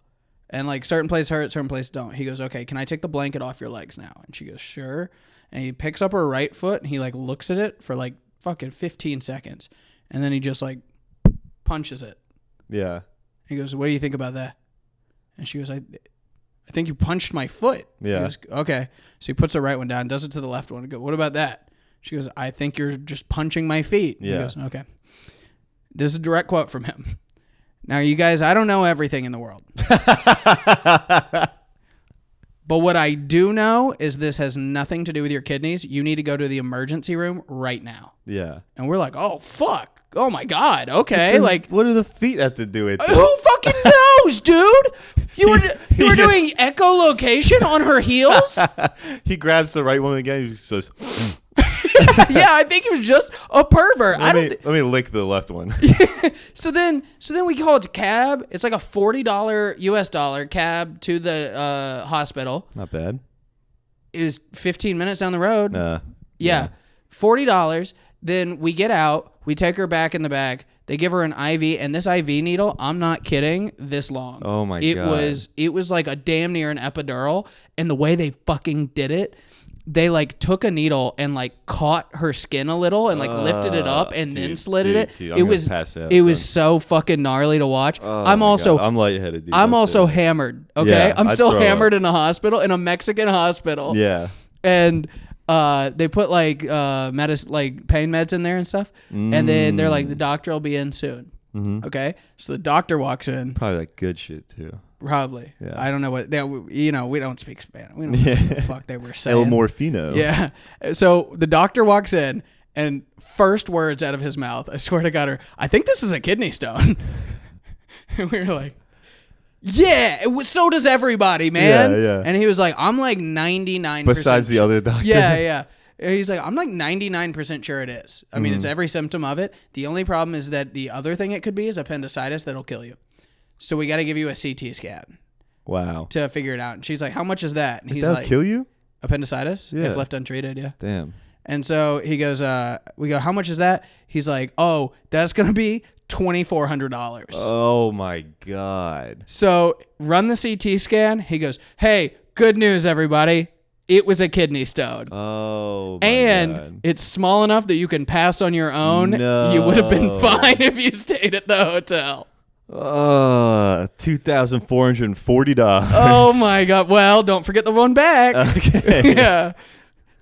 and like certain places hurt, certain places don't. He goes, "Okay, can I take the blanket off your legs now?" And she goes, "Sure." And he picks up her right foot, and he like looks at it for like fucking 15 seconds, and then he just like punches it. Yeah. He goes, "What do you think about that?" And she goes, I think you punched my foot." Yeah. He goes, "Okay." So he puts the right one down, does it to the left one. I go, "What about that?" She goes, "I think you're just punching my feet." Yeah. He goes, "Okay." This is a direct quote from him. Now, you guys, I don't know everything in the world. But what I do know is this has nothing to do with your kidneys. You need to go to the emergency room right now. Yeah. And we're like, oh, fuck. Oh, my God. Okay. Like, what do the feet have to do with this? who fucking knows, dude? You were doing echolocation on her heels? He grabs the right one again. He says, yeah, I think he was just a pervert. let me lick the left one. So then we called a cab. It's like a $40 US dollar cab to the hospital. Not bad. It was 15 minutes down the road. Yeah. $40. Then we get out. We take her back in the back. They give her an IV, and this IV needle, I'm not kidding, this long. Oh my God. It was like a damn near an epidural, and the way they fucking did it, they like took a needle and like caught her skin a little and like lifted it up and then slitted it. Dude, it was so fucking gnarly to watch. I'm lightheaded. Dude. I'm also hammered. Okay, Yeah, I'm still hammered in a hospital, in a Mexican hospital. Yeah. And they put like pain meds in there and stuff, and then they're like, the doctor will be in soon. Mm-hmm. Okay, so the doctor walks in. Probably like good shit too. Probably. Yeah. I don't know what we don't speak Spanish. We don't know what the fuck they were saying. El Morfino. Yeah. So the doctor walks in, and first words out of his mouth, I swear to God, I think this is a kidney stone. And we were like, yeah, so does everybody, man. Yeah. And he was like, I'm like 99%. Besides the other doctor. Yeah. He's like, I'm like 99% sure it is. I mean, it's every symptom of it. The only problem is that the other thing it could be is appendicitis that'll kill you. So we got to give you a CT scan. Wow. To figure it out. And she's like, how much is that? And he's that'll like, kill you? Appendicitis? Yeah. If left untreated, yeah. Damn. And so he goes, we go, how much is that? He's like, oh, that's going to be $2,400. Oh my God. So run the CT scan. He goes, hey, good news, everybody. It was a kidney stone. Oh, my and God. It's small enough that you can pass on your own. No. You would have been fine if you stayed at the hotel. $2,440. Oh my God. Well, don't forget the one back. Okay. Yeah.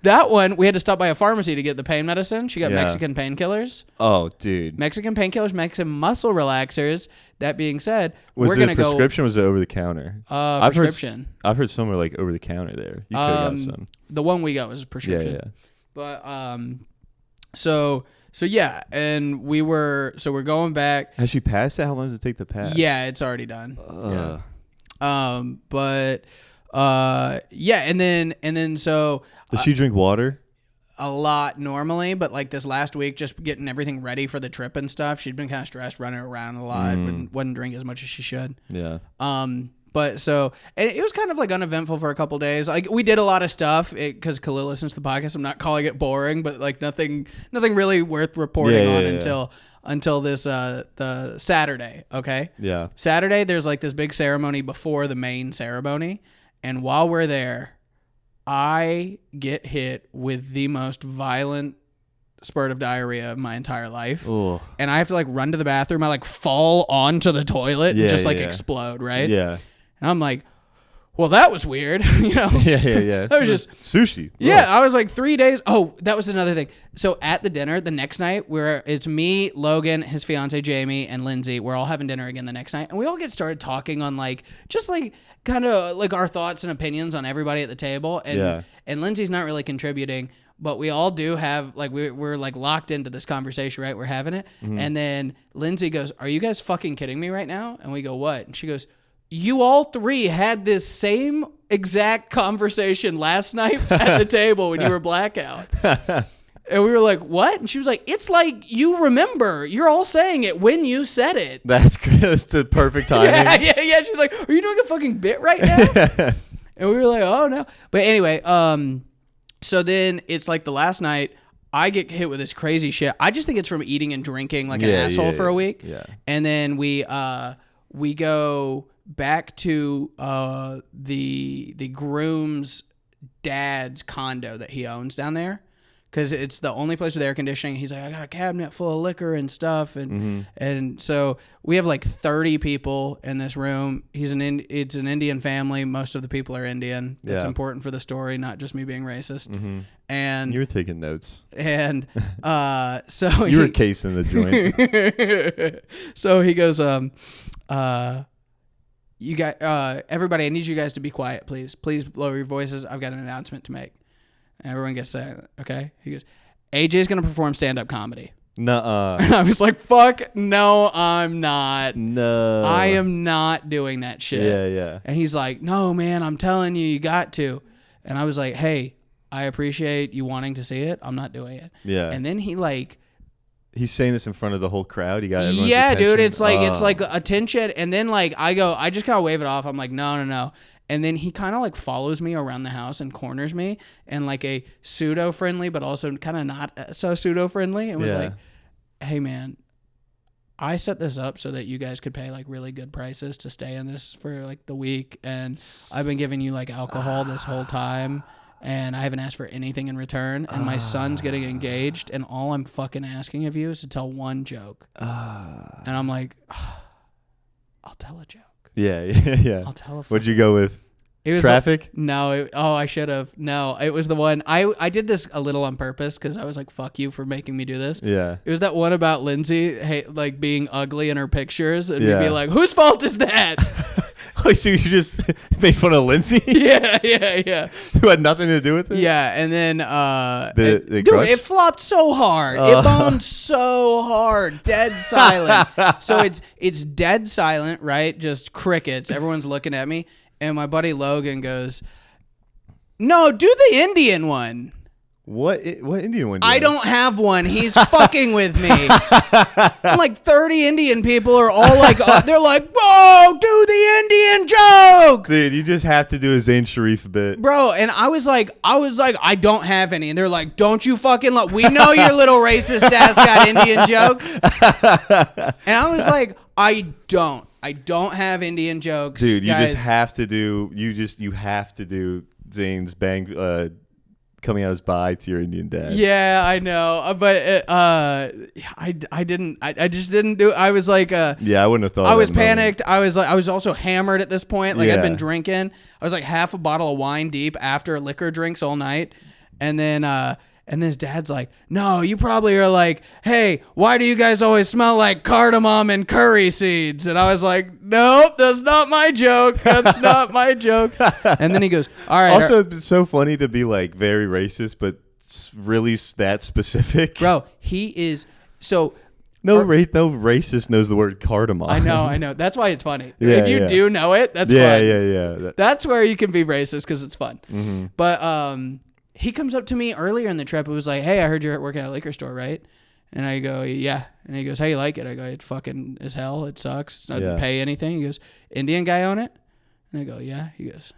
That one, we had to stop by a pharmacy to get the pain medicine. She got Mexican painkillers. Oh, dude. Mexican painkillers, Mexican muscle relaxers. That being said, we're going to go. Was it prescription or was it over the counter? Prescription. I've heard some were like over the counter there. You could have got some. The one we got was prescription. Yeah. But, so yeah, and we're going back. Has she passed that? How long does it take to pass? Yeah, it's already done. Yeah. And then so. Does she drink water? A lot normally, but like this last week, just getting everything ready for the trip and stuff, she'd been kind of stressed, running around a lot, wouldn't drink as much as she should. Yeah. But so, and it was kind of like uneventful for a couple days. Like we did a lot of stuff because Khalil listens to the podcast. I'm not calling it boring, but like nothing really worth reporting on until this the Saturday. Okay. Yeah. Saturday, there's like this big ceremony before the main ceremony, and while we're there, I get hit with the most violent spurt of diarrhea of my entire life. Ooh. And I have to like run to the bathroom. I like fall onto the toilet and just explode, right? Yeah. And I'm like, well, that was weird. Yeah. That was just sushi. Yeah. I was like 3 days. Oh, that was another thing. So at the dinner the next night, it's me, Logan, his fiance Jamie, and Lindsay. We're all having dinner again the next night, and we all get started talking on like just like kind of like our thoughts and opinions on everybody at the table. And Lindsay's not really contributing, but we all do have like we're like locked into this conversation, right? We're having it, and then Lindsay goes, "Are you guys fucking kidding me right now?" And we go, "What?" And she goes, "You all three had this same exact conversation last night at the table when you were blackout." And we were like, "What?" And she was like, "It's like you remember. You're all saying it when you said it." That's good. That's the perfect timing. Yeah. She's like, "Are you doing a fucking bit right now?" And we were like, "Oh no." But anyway, so then it's like the last night I get hit with this crazy shit. I just think it's from eating and drinking like an asshole for a week. Yeah. And then we go back to the groom's dad's condo that he owns down there, because it's the only place with air conditioning. He's like, I got a cabinet full of liquor and stuff, and so we have like 30 people in this room. It's an Indian family. Most of the people are Indian. That's important for the story, not just me being racist. And you were taking notes. And so you were casing the joint. So he goes, you got everybody. I need you guys to be quiet, please. Please lower your voices. I've got an announcement to make. And everyone gets silent. Okay. He goes, AJ's gonna perform stand-up comedy. Nuh-uh. And I was like, fuck, no, I'm not. No. I am not doing that shit. Yeah. And he's like, no, man, I'm telling you, you got to. And I was like, hey, I appreciate you wanting to see it. I'm not doing it. Yeah. And then he's saying this in front of the whole crowd. He got everyone's yeah, attention. dude, it's like attention. And then like I just kind of wave it off. I'm like, no. And then he kind of like follows me around the house and corners me in like a pseudo friendly, but also kind of not so pseudo friendly. It was like, hey man, I set this up so that you guys could pay like really good prices to stay in this for like the week. And I've been giving you like alcohol this whole time. And I haven't asked for anything in return. And my son's getting engaged. And all I'm fucking asking of you is to tell one joke. And I'm like, I'll tell a joke. Yeah. I'll tell a What'd you go with? It was Traffic? I should have. No, it was the one. I did this a little on purpose because I was like, fuck you for making me do this. Yeah. It was that one about Lindsay like being ugly in her pictures and you'd be like, whose fault is that? Like, so you just made fun of Lindsay? Yeah. Who had nothing to do with it? Yeah, and then dude, it flopped so hard. It boned so hard. Dead silent. So it's dead silent, right? Just crickets. Everyone's looking at me. And my buddy Logan goes, no, do the Indian one. What Indian one? I don't have one. He's fucking with me. I'm like 30 Indian people are all like, they're like, whoa, do the Indian joke. Dude, you just have to do a Zayn Sharif bit. Bro, and I was like, I don't have any. And they're like, don't you fucking we know your little racist ass got Indian jokes. And I was like, I don't have Indian jokes. Dude, you guys. just have to do Zayn's bang coming out as bi to your Indian dad. Yeah, I know, but I just didn't do. I was like, yeah, I wouldn't have thought. I was panicked. I was also hammered at this point. Like I'd been drinking. I was like half a bottle of wine deep after liquor drinks all night, and then his dad's like, no, you probably are like, hey, why do you guys always smell like cardamom and curry seeds? And I was like, nope, that's not my joke. That's not my joke. And then he goes, all right. Also, it's so funny to be like very racist, but really that specific. Bro, he is so. No racist knows the word cardamom. I know. That's why it's funny. Yeah, if you do know it, that's fun. Yeah. That's where you can be racist because it's fun. Mm-hmm. But he comes up to me earlier in the trip. It was like, hey, I heard you're working at a liquor store, right? And I go, yeah. And he goes, how you like it? I go, it fucking is hell. It sucks. I didn't pay anything. He goes, Indian guy on it? And I go, yeah. He goes,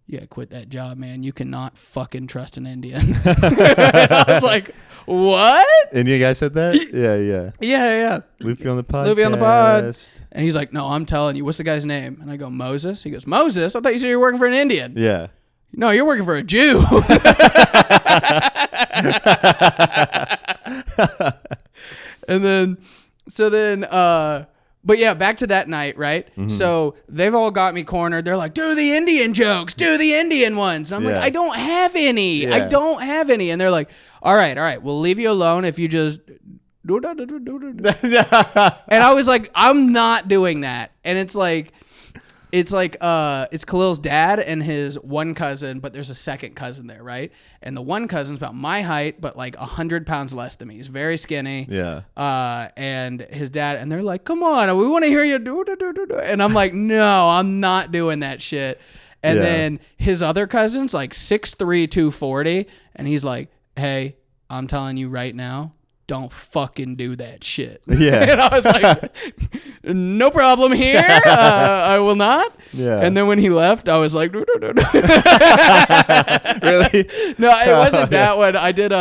you gotta quit that job, man. You cannot fucking trust an Indian. I was like, what? Indian guy said that? Yeah. Yeah. Luffy on the pod. And he's like, no, I'm telling you. What's the guy's name? And I go, Moses. He goes, Moses? I thought you said you were working for an Indian. Yeah. No, you're working for a Jew. But yeah, back to that night, right? Mm-hmm. So they've all got me cornered. They're like, do the Indian jokes, do the Indian ones. And I'm like, I don't have any. Yeah. I don't have any. And they're like, all right, we'll leave you alone if you just... And I was like, I'm not doing that. And it's Khalil's dad and his one cousin, but there's a second cousin there, right? And the one cousin's about my height, but like 100 pounds less than me. He's very skinny. Yeah. And his dad, and they're like, come on, we want to hear you do. And I'm like, no, I'm not doing that shit. And then his other cousin's like 6'3", 240. And he's like, hey, I'm telling you right now, don't fucking do that shit. Yeah. And I was like, no problem here. I will not. Yeah. And then when he left, I was like, no. Really? No, it wasn't that one. I did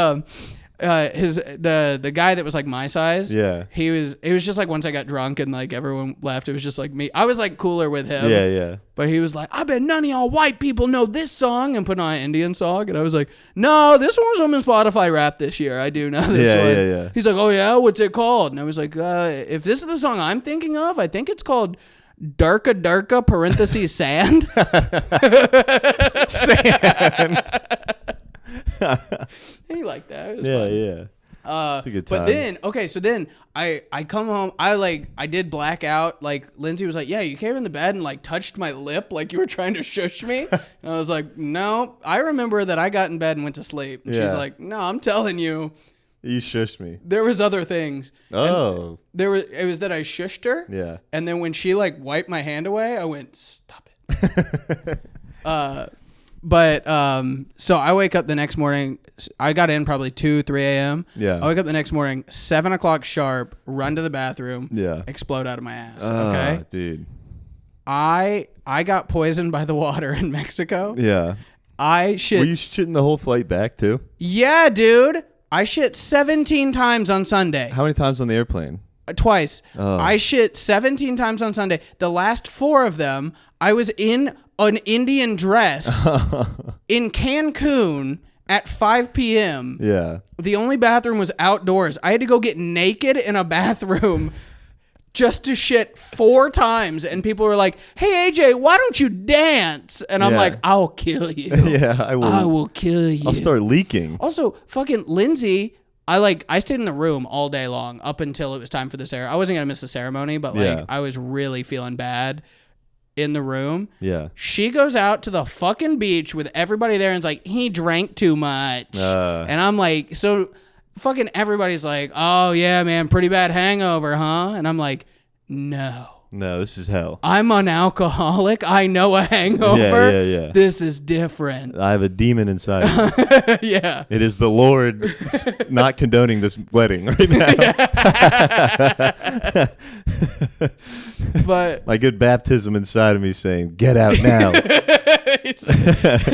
the guy that was like my size. Yeah. It was just like once I got drunk and like everyone left, it was just like me. I was like cooler with him. Yeah. But he was like, I bet none of y'all white people know this song, and put on an Indian song. And I was like, no, this one was on Spotify Rap this year. I do know this one. Yeah. He's like, oh yeah, what's it called? And I was like, if this is the song I'm thinking of, I think it's called Darka parentheses sand. Sand. He liked that. It was fun. Yeah. It's a good time. But then, so then I come home. I did black out. Like Lindsay was like, yeah, you came in the bed and like touched my lip like you were trying to shush me. And I was like, no, I remember that I got in bed and went to sleep. And she's like, no, I'm telling you. You shushed me. There was other things. Oh. It was that I shushed her. Yeah. And then when she like wiped my hand away, I went, stop it. So I wake up the next morning. I got in probably 2, 3 a.m. Yeah. I wake up the next morning, 7 o'clock sharp, run to the bathroom. Yeah. Explode out of my ass. Okay. Dude. I got poisoned by the water in Mexico. Yeah. I shit. Were you shitting the whole flight back too? Yeah, dude. I shit 17 times on Sunday. How many times on the airplane? Twice. Oh. I shit 17 times on Sunday. The last 4 of them, I was in an Indian dress in Cancun at 5 p.m. Yeah. The only bathroom was outdoors. I had to go get naked in a bathroom just to shit 4 times. And people were like, hey, AJ, why don't you dance? And I'm like, I'll kill you. Yeah, I will. I will kill you. I'll start leaking. Also, fucking Lindsay, I stayed in the room all day long up until it was time for the ceremony. I wasn't going to miss the ceremony, but I was really feeling bad in the room. Yeah. She goes out to the fucking beach with everybody there and is like, he drank too much. And I'm like, so fucking everybody's like, oh yeah, man, pretty bad hangover, huh? And I'm like, no. No, this is hell. I'm an alcoholic. I know a hangover. Yeah. This is different. I have a demon inside me. Yeah. It is the Lord not condoning this wedding right now. But my good baptism inside of me saying, get out now. It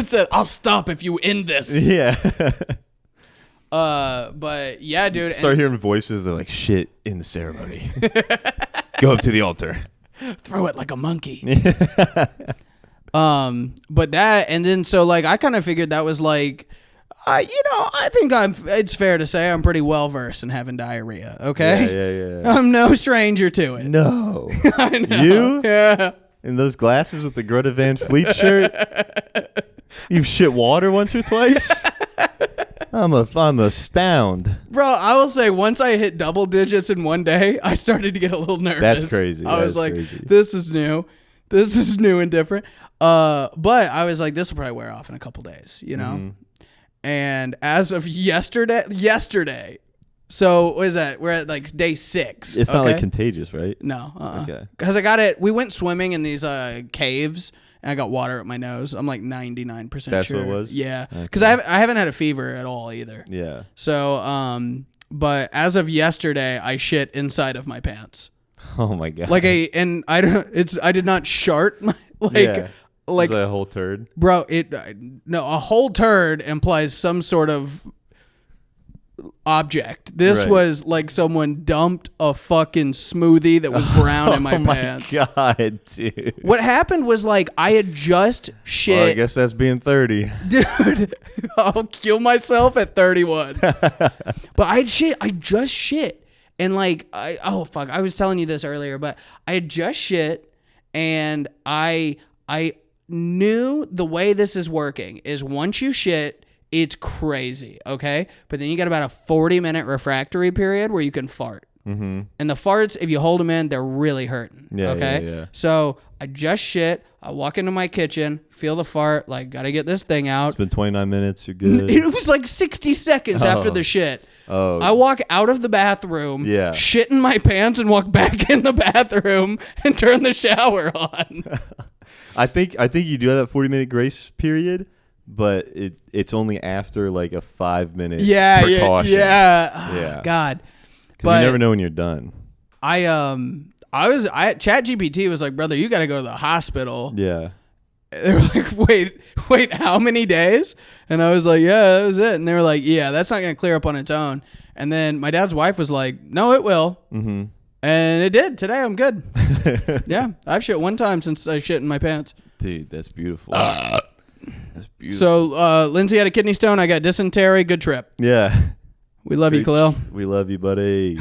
said, I'll stop if you end this. Yeah. But yeah, dude. Start hearing voices. They're like, shit in the ceremony. Go up to the altar. Throw it like a monkey. But that, and then so like I kind of figured that was like, I think it's fair to say I'm pretty well versed in having diarrhea. Okay. Yeah. I'm no stranger to it. No. I know. You? Yeah. In those glasses with the Greta Van Fleet shirt? You've shit water once or twice? I'm astounded. Bro, I will say once I hit double digits in one day, I started to get a little nervous. That's crazy. I was like, this is new. This is new and different. But I was like, this will probably wear off in a couple days, you know? Mm-hmm. And as of yesterday, so what is that? We're at like day 6. It's not like contagious, right? No. Okay. Because we went swimming in these caves. And I got water up my nose. I'm like 99% sure. That's what it was? Yeah. Because I haven't had a fever at all either. Yeah. So, but as of yesterday, I shit inside of my pants. Oh my God. I did not shart. Like a whole turd? Bro, a whole turd implies some sort of object. This was like someone dumped a fucking smoothie that was brown in my pants. Oh my God, dude. What happened was like I had just shit. Well, I guess that's being 30. Dude, I'll kill myself at 31. But I just shit. And like I was telling you this earlier, but I had just shit and I knew the way this is working is once you shit, it's crazy, okay? But then you got about a 40-minute refractory period where you can fart. Mm-hmm. And the farts, if you hold them in, they're really hurting, okay? Yeah. So I just shit. I walk into my kitchen, feel the fart, like, got to get this thing out. It's been 29 minutes. You're good. It was like 60 seconds after the shit. Oh. I walk out of the bathroom, shit in my pants, and walk back in the bathroom and turn the shower on. I think you do have that 40-minute grace period. But it's only after like a 5-minute precaution. Yeah. God. Because you never know when you're done. ChatGPT was like, brother, you got to go to the hospital. Yeah. They were like, wait, how many days? And I was like, yeah, that was it. And they were like, yeah, that's not going to clear up on its own. And then my dad's wife was like, no, it will. Mm-hmm. And it did. Today I'm good. Yeah. I've shit one time since I shit in my pants. Dude, that's beautiful. That's beautiful. So, Lindsay had a kidney stone. I got dysentery. Good trip. Yeah. We love you, Khalil. We love you, buddy.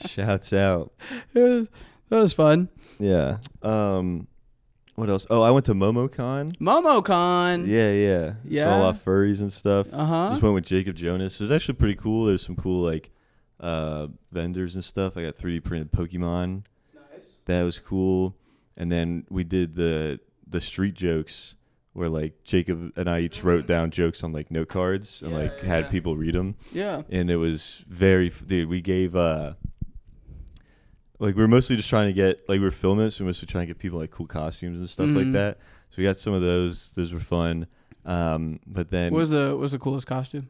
Shouts out. That was fun. Yeah. What else? Oh, I went to MomoCon. MomoCon. Yeah. Yeah. Saw a lot of furries and stuff. Uh-huh. Just went with Jacob Jonas. It was actually pretty cool. There's some cool like vendors and stuff. I got 3D printed Pokemon. Nice. That was cool. And then we did the street jokes where like Jacob and I each wrote down jokes on like note cards and had people read them. Yeah. And it was dude, we gave like we were mostly just trying to get like we were filming it, so we were mostly trying to get people like cool costumes and stuff like that. So we got some of those. Those were fun. But then What was the coolest costume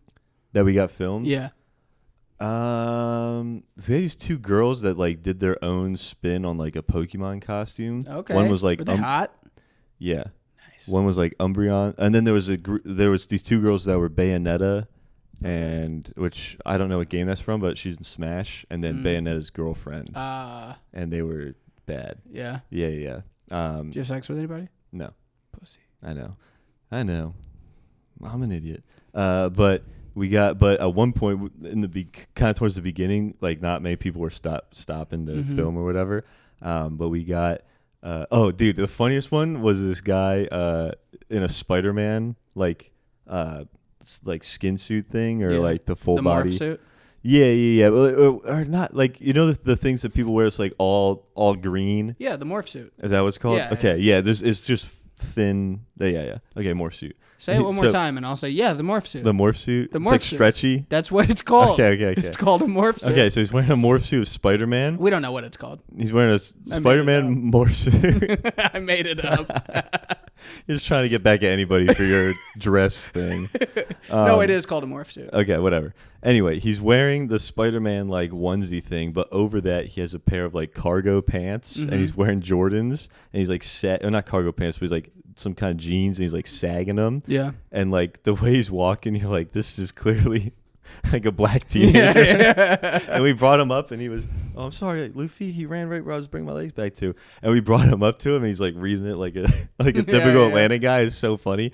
that we got filmed? Yeah. They had these two girls that like did their own spin on like a Pokemon costume. Okay. One was like were they hot? Yeah. Nice. One was like Umbreon, and then there was these two girls that were Bayonetta, and which I don't know what game that's from, but she's in Smash, and then Bayonetta's girlfriend. And they were bad. Yeah. Yeah. Did you have sex with anybody? No. Pussy. I know. I'm an idiot. But at one point in the kind of towards the beginning, like not many people were stopping to film or whatever. But we got. Oh, dude, the funniest one was this guy in a Spider-Man like skin suit thing or like the full body morph suit. Yeah. Or not like the things that people wear. It's like all green. Yeah, the morph suit. Is that what it's called? Yeah, okay, yeah. It's just thin. Yeah. Okay, morph suit. Say it one more time, and I'll say, yeah, the morph suit. The morph suit. The It's morph like suit. stretchy. That's what it's called. Okay. It's called a morph suit. Okay, so he's wearing a morph suit of Spider-Man. We don't know what it's called. He's wearing a Spider-Man morph suit. I made it up. You're just trying to get back at anybody for your dress thing. No, it is called a morph suit. Okay, whatever. Anyway, he's wearing the Spider-Man like onesie thing, but over that he has a pair of like cargo pants, and he's wearing Jordans, and he's like not cargo pants, but he's like some kind of jeans, and he's like sagging them. Yeah. And like the way he's walking, you're like, this is clearly like a black teenager. Yeah. And we brought him up, and he was, oh, I'm sorry, like, Luffy, he ran right where I was bringing my legs back to. And we brought him up to him, and he's like reading it like a typical Atlanta guy. It's so funny.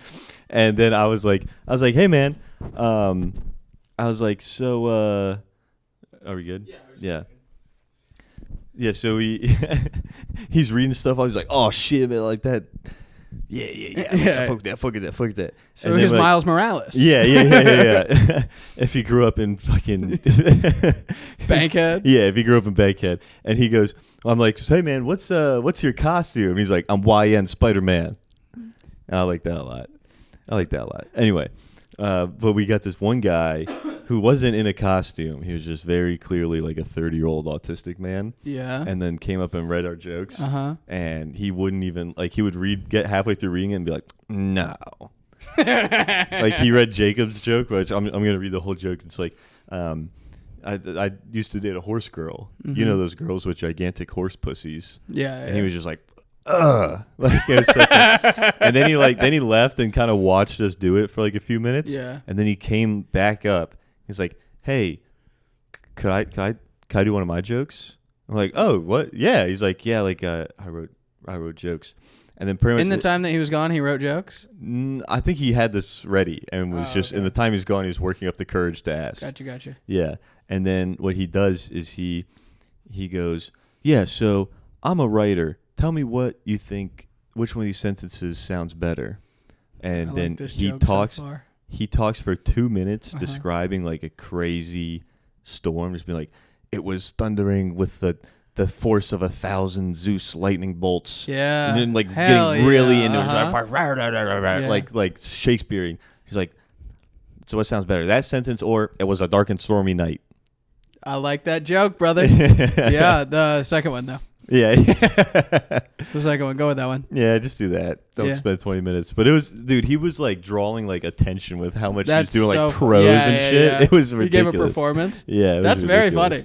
And then I was like, hey man, I was like, so are we good? Yeah. Yeah, so he's reading stuff. I was like, oh shit, man, like that. Yeah. Fuck that. So he's Miles Morales. Yeah. If he grew up in fucking Bankhead. Yeah, if he grew up in Bankhead, and he goes, I'm like, hey man, what's your costume? He's like, I'm YN Spider-Man. And I like that a lot. Anyway, but we got this one guy who wasn't in a costume. He was just very clearly like a 30-year-old autistic man. Yeah. And then came up and read our jokes. Uh-huh. And he wouldn't even like he would get halfway through reading it and be like, no. Like he read Jacob's joke, which I'm gonna read the whole joke. It's like, I used to date a horse girl. You know those girls with gigantic horse pussies. Yeah. And he was just like, like it was and then he left and kind of watched us do it for like a few minutes. Yeah. And then he came back up. He's like, hey, could I do one of my jokes? I'm like, oh, what? Yeah. He's like, yeah, like I wrote jokes. And then pretty much in the time that he was gone, he wrote jokes? I think he had this ready and was in the time he's gone, he was working up the courage to ask. Gotcha. Yeah. And then what he does is he goes, yeah, so I'm a writer. Tell me what you think, which one of these sentences sounds better. And then he talks. He talks for 2 minutes describing like a crazy storm. Just being like, it was thundering with the force of 1,000 Zeus lightning bolts. Yeah. And then like getting really into it, like Shakespearean. He's like, so what sounds better, that sentence or it was a dark and stormy night? I like that joke, brother. Yeah, the second one though. Yeah. The second one. Go with that one. Yeah, just do that. Don't spend 20 minutes. But it was, dude, he was like drawing like attention with how much he's doing like prose and shit. Yeah. It was ridiculous. He gave a performance. Yeah. That's very funny.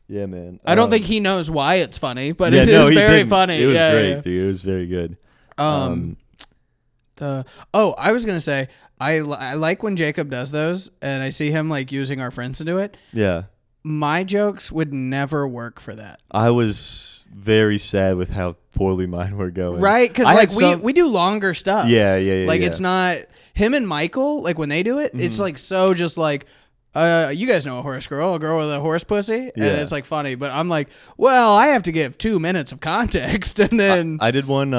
Yeah, man. I don't think he knows why it's funny, but it is very funny. It was great, dude. It was very good. I was going to say, I like when Jacob does those and I see him like using our friends to do it. Yeah. My jokes would never work for that. I was very sad with how poorly mine were going. Right? Because like we do longer stuff. Yeah. Like it's not him and Michael, like when they do it, it's like so just like, you guys know a horse girl, a girl with a horse pussy, and Yeah. it's like funny. But I'm like, well, I have to give 2 minutes of context, and then I did one.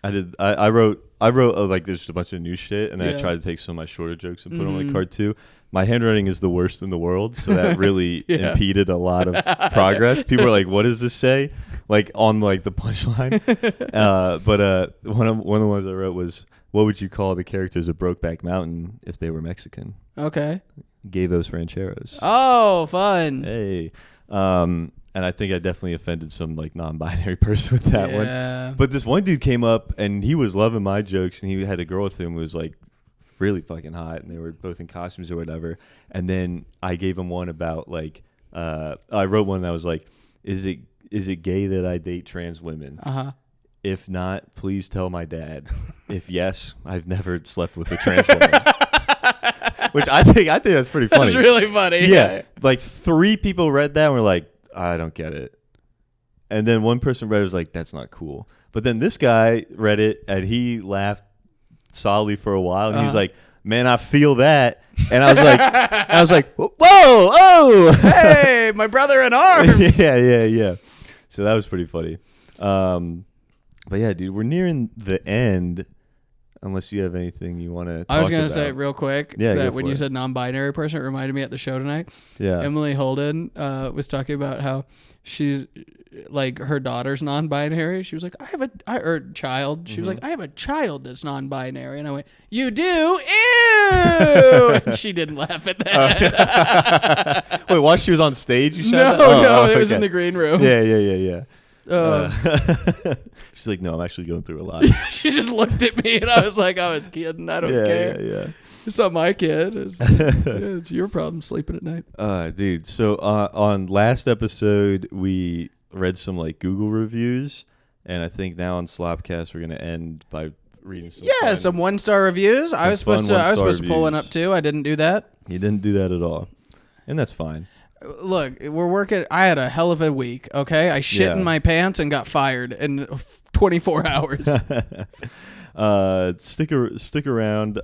I wrote like there's a bunch of new shit, and then I tried to take some of my shorter jokes and put them on my card too. My handwriting is the worst in the world, so that really impeded a lot of progress. People were like, "What does this say?" Like on like the punchline. But one of the ones I wrote was, "What would you call the characters of Brokeback Mountain if they were Mexican?" okay. Gavos Rancheros. Oh, fun. Hey. And I think I definitely offended some like non-binary person with that one. But this one dude came up and he was loving my jokes, and he had a girl with him who was like really fucking hot, and they were both in costumes or whatever. And then I gave him one about like I wrote one that was like, is it gay that I date trans women? If not, please tell my dad. If yes, I've never slept with a trans woman. Which I think that's pretty funny. That's really funny. Yeah. Like 3 people read that and were like, I don't get it. And then one person read it, was like, that's not cool. But then this guy read it and he laughed solidly for a while, and he's like, man, I feel that. And I was like, whoa, oh, hey, my brother in arms. yeah. So that was pretty funny. But yeah, dude, we're nearing the end. Unless you have anything you want to talk about. I was going to say real quick that when you it. said non-binary person, it reminded me at the show tonight. Yeah. Emily Holden was talking about how she's like her daughter's non-binary. She was like, I have a child. She was like, I have a child that's non-binary. And I went, you do? Ew! And she didn't laugh at that. Wait, while she was on stage, you shouted that? No, it was in the green room. Yeah. She's like, no, I'm actually going through a lot. She just looked at me, and I was like, I was kidding. I don't care. Yeah. It's not my kid. It's your problem sleeping at night. Dude. So on last episode, we read some like Google reviews, and I think now on Slopcast we're gonna end by reading some. Yeah, some 1-star reviews. I was supposed to pull one up too. I didn't do that. You didn't do that at all, and that's fine. Look, we're working. I had a hell of a week. Okay, I shit in my pants and got fired in 24 hours. Stick around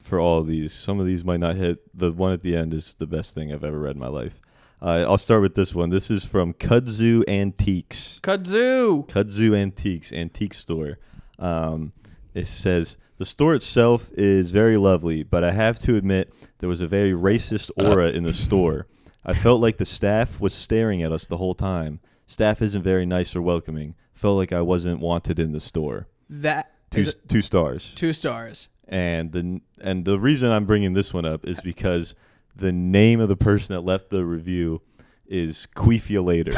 for all of these. Some of these might not hit. The one at the end is the best thing I've ever read in my life. I'll start with this one. This is from Kudzu Antiques. Kudzu Antiques, antique store. It says, the store itself is very lovely, but I have to admit there was a very racist aura in the store. I felt like the staff was staring at us the whole time. Staff isn't very nice or welcoming. Felt like I wasn't wanted in the store. That two stars. 2 stars. And the reason I'm bringing this one up is because the name of the person that left the review is Queefia Later.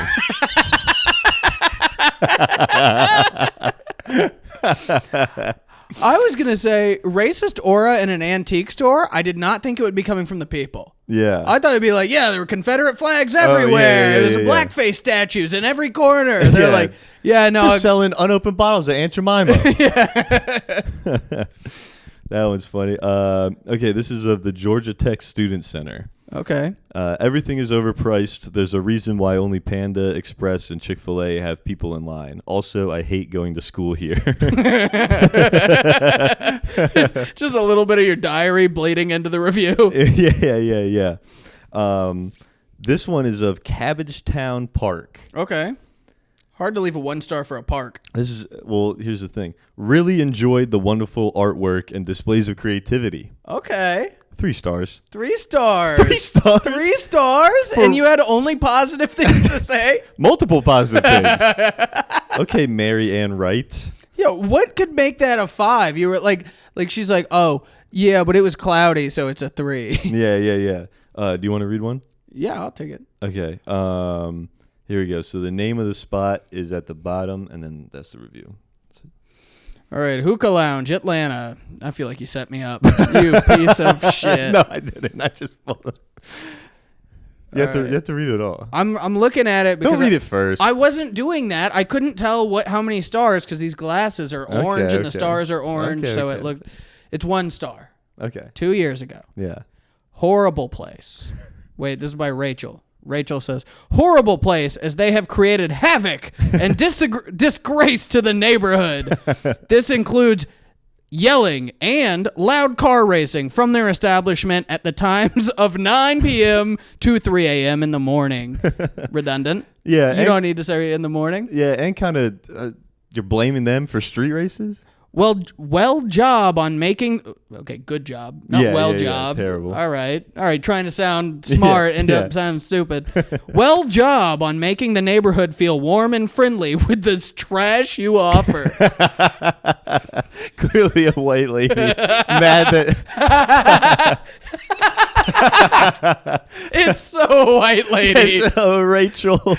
I was going to say racist aura in an antique store. I did not think it would be coming from the people. Yeah. I thought it'd be like, there were Confederate flags everywhere. There's blackface statues in every corner. They're like, They're selling unopened bottles of Aunt Jemima. That one's funny. Okay, this is of the Georgia Tech Student Center. Okay. Everything is overpriced. There's a reason why only Panda Express and Chick-fil-A have people in line. Also, I hate going to school here. Just a little bit of your diary bleeding into the review. Yeah. This one is of Cabbagetown Park. Okay. Hard to leave a 1-star for a park. Here's the thing. Really enjoyed the wonderful artwork and displays of creativity. Okay. 3 stars. 3 stars. 3 stars? 3 stars? And you had only positive things to say? Multiple positive things. Okay, Mary Ann Wright. Yeah, what could make that a 5? You were like she's like, oh, yeah, but it was cloudy, so it's a 3. Yeah. Do you want to read one? Yeah, I'll take it. Okay. Here we go. So the name of the spot is at the bottom, and then that's the review. All right, Hookah Lounge, Atlanta. I feel like you set me up. You piece of shit. No, I didn't. I just you have to read it all. I'm looking at it because don't read it first. I wasn't doing that. I couldn't tell how many stars because these glasses are orange and the stars are orange, so it looked. It's 1 star. Okay. 2 years ago. Yeah. Horrible place. Wait, this is by Rachel. Rachel says, horrible place as they have created havoc and disgrace to the neighborhood. This includes yelling, and loud car racing from their establishment at the times of 9 p.m. to 3 a.m. in the morning. Redundant. Yeah. You don't need to say in the morning. Yeah, and kind of you're blaming them for street races? Well job on making... Okay, good job. Not job. Terrible. All right, trying to sound smart, end up sounding stupid. Well job on making the neighborhood feel warm and friendly with this trash you offer. Clearly a white lady. Mad that... It's so white lady. So Rachel,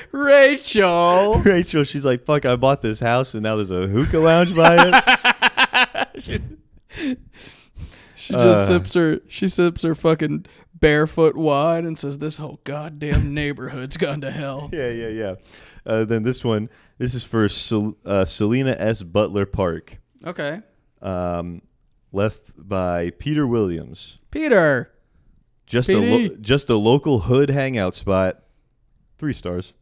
she's like, fuck, I bought this house and now there's a hookah lounge by it. She just sips her fucking barefoot wine and says, this whole goddamn neighborhood's gone to hell. Yeah. Then this is for Selena S. Butler Park. Okay. Left by Peter Williams. Peter. Just a local hood hangout spot. 3 stars.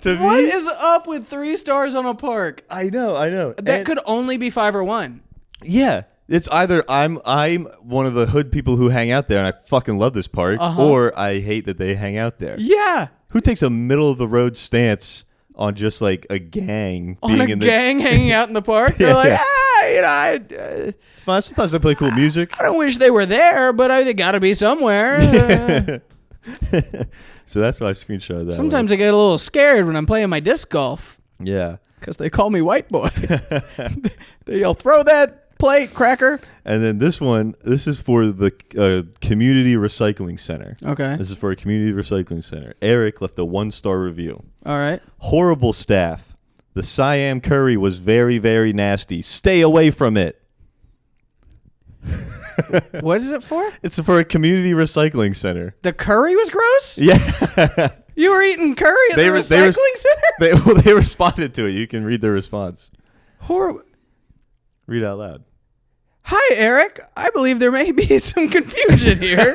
What is up with 3 stars on a park? I know. That could only be 5 or 1. Yeah. It's either I'm one of the hood people who hang out there and I fucking love this park, or I hate that they hang out there. Yeah. Who takes a middle of the road stance on just like a gang hanging out in the park? They're like, it's fine. Sometimes they play cool music. I don't wish they were there, but they got to be somewhere. So that's why I screenshot that. Sometimes I get a little scared when I'm playing my disc golf. Yeah. Because they call me white boy. They'll throw that plate, cracker. And then this is for the community recycling center. Okay. This is for a community recycling center. Eric left a 1-star review. All right. Horrible staff. The Siam curry was very, very nasty. Stay away from it. What is it for? It's for a community recycling center. The curry was gross? Yeah. You were eating curry at the recycling center? They responded to it. You can read their response. Horrible. Read out loud. Hi, Eric. I believe there may be some confusion here.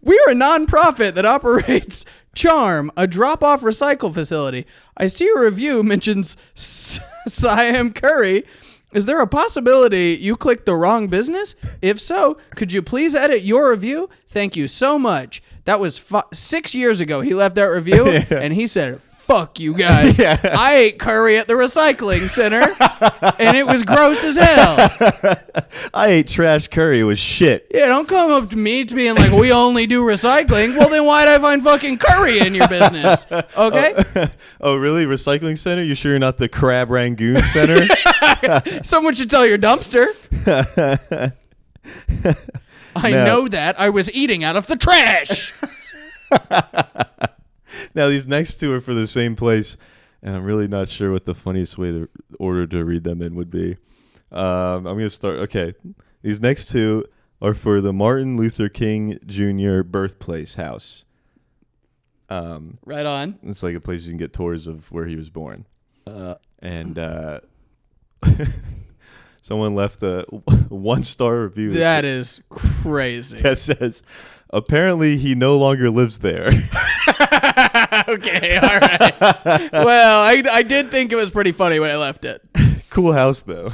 We're a nonprofit that operates Charm, a drop-off recycle facility. I see your review mentions Siam curry. Is there a possibility you clicked the wrong business? If so, could you please edit your review? Thank you so much. That was 6 years ago. He left that review, and he said, fuck you guys. Yeah. I ate curry at the recycling center, and it was gross as hell. I ate trash curry. It was shit. Yeah, don't come up to me to being like, we only do recycling. Well, then why'd I find fucking curry in your business? Okay? Oh, really? Recycling center? You sure you're not the Crab Rangoon Center? Someone should tell your dumpster. I know that. I was eating out of the trash. Now, these next 2 are for the same place, and I'm really not sure what the funniest way to order to read them in would be. I'm going to start. Okay. These next 2 are for the Martin Luther King Jr. birthplace house. Right on. It's like a place you can get tours of where he was born. And someone left a 1-star review. That is crazy. That says, apparently he no longer lives there. Okay, all right. Well, I did think it was pretty funny when I left it. Cool house, though.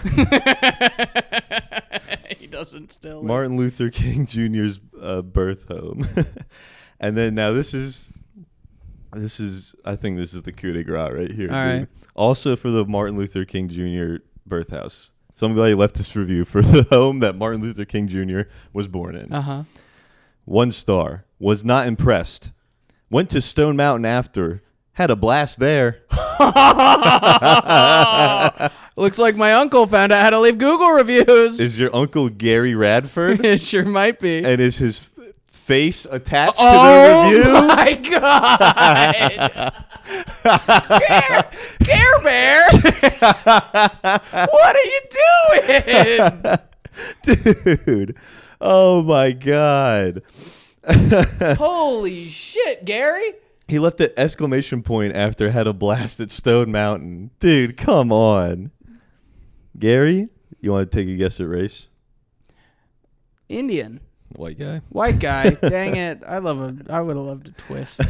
He doesn't still. Martin Luther King Jr.'s birth home. And then now this is, I think this is the coup de grace right here. All right. Also for the Martin Luther King Jr. birth house. So I'm glad you left this review for the home that Martin Luther King Jr. was born in. 1 star. Was not impressed. Went to Stone Mountain after. Had a blast there. Looks like my uncle found out how to leave Google reviews. Is your uncle Gary Radford? It sure might be. And is his face attached to the review? Oh my God. Care Bear. What are you doing? Dude. Oh my God. Holy shit, Gary. He left an exclamation point after had a blast at Stone Mountain. Dude, come on. Gary, you want to take a guess at race? Indian. White guy. White guy. Dang it. I would have loved a twist.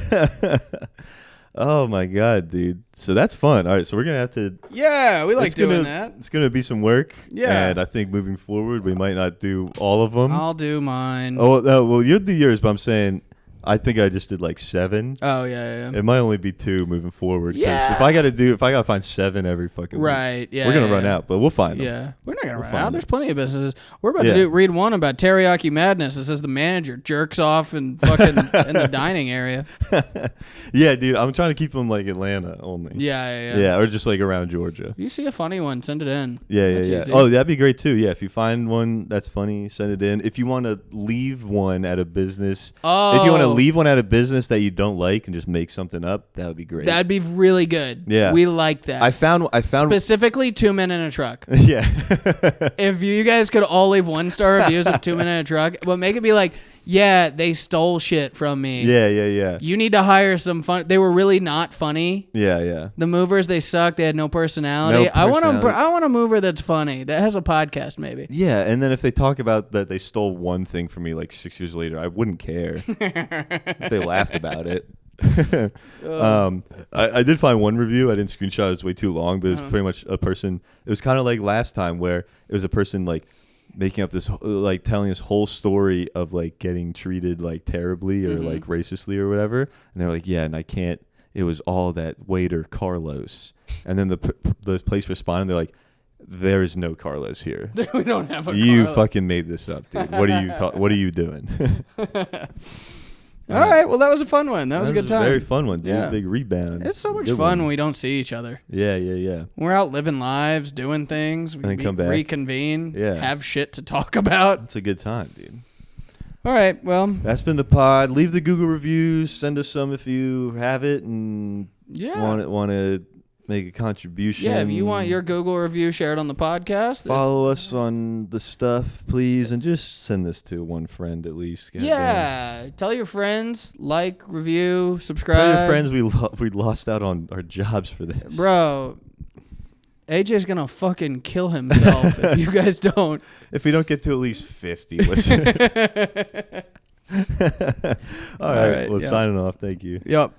Oh my god, dude. So that's fun. All right, so we're gonna have to. Yeah, we like It's doing gonna- that. It's gonna be some work. Yeah. And I think moving forward, we might not do all of them. I'll do mine. Oh no, well, you'll do yours, but I'm saying, I think I just did like 7. Oh, yeah. It might only be 2 moving forward. 'Cause Yeah. if I gotta find 7 every fucking week, Right, yeah. we're gonna yeah, run yeah. out, but we'll find them. Yeah, we're not gonna run find out. them. There's plenty of businesses. We're about Yeah. to read one about teriyaki madness. It says the manager jerks off and fucking in the dining area. Yeah, dude, I'm trying to keep them like Atlanta only. Yeah. Yeah, or just like around Georgia. If you see a funny one, send it in. Yeah. That's easy. Oh, that'd be great too. Yeah, if you find one that's funny, send it in. If you want to leave one at a business, if you want to leave one at a business that you don't like and just make something up, that would be great. That'd be really good. Yeah. We like that. I found Specifically 2 Men in a Truck. yeah. If you guys could all leave 1-star reviews of 2 Men in a Truck, but make it be like, yeah, they stole shit from me. Yeah. You need to hire some fun. They were really not funny. Yeah. The movers, they suck. They had no personality. No I want personality. a mover that's funny, that has a podcast maybe. Yeah, and then if they talk about that they stole one thing from me like 6 years later, I wouldn't care. If they laughed about it. I did find one review. I didn't screenshot it. It was way too long, but it was pretty much a person. It was kind of like last time where it was a person like making up this, like telling this whole story of like getting treated like terribly or like racistly or whatever. And they're like, yeah, and I can't. It was all that waiter Carlos. And then the place responded. They're like, there is no Carlos here. We don't have a You Carlos. fucking made this up, dude. What are you what are you doing? All right, well, that was a fun one. That was a good time. Very fun one, dude. Yeah. Big rebound. It's so much Good fun one. when we don't see each other. Yeah. We're out living lives, doing things. We And then come back. reconvene, Yeah. have shit to talk about. It's a good time, dude. All right, well, That's been the pod. Leave the Google reviews. Send us some if you have it and yeah. want to make a contribution. Yeah, if you want your Google review shared on the podcast. Follow us on the stuff, please, and just send this to one friend at least. God damn. Yeah, tell your friends, like, review, subscribe. Tell your friends we lost out on our jobs for this. Bro, AJ's going to fucking kill himself if you guys don't. If we don't get to at least 50 listeners. All right, well, yeah. signing off. Thank you. Yep.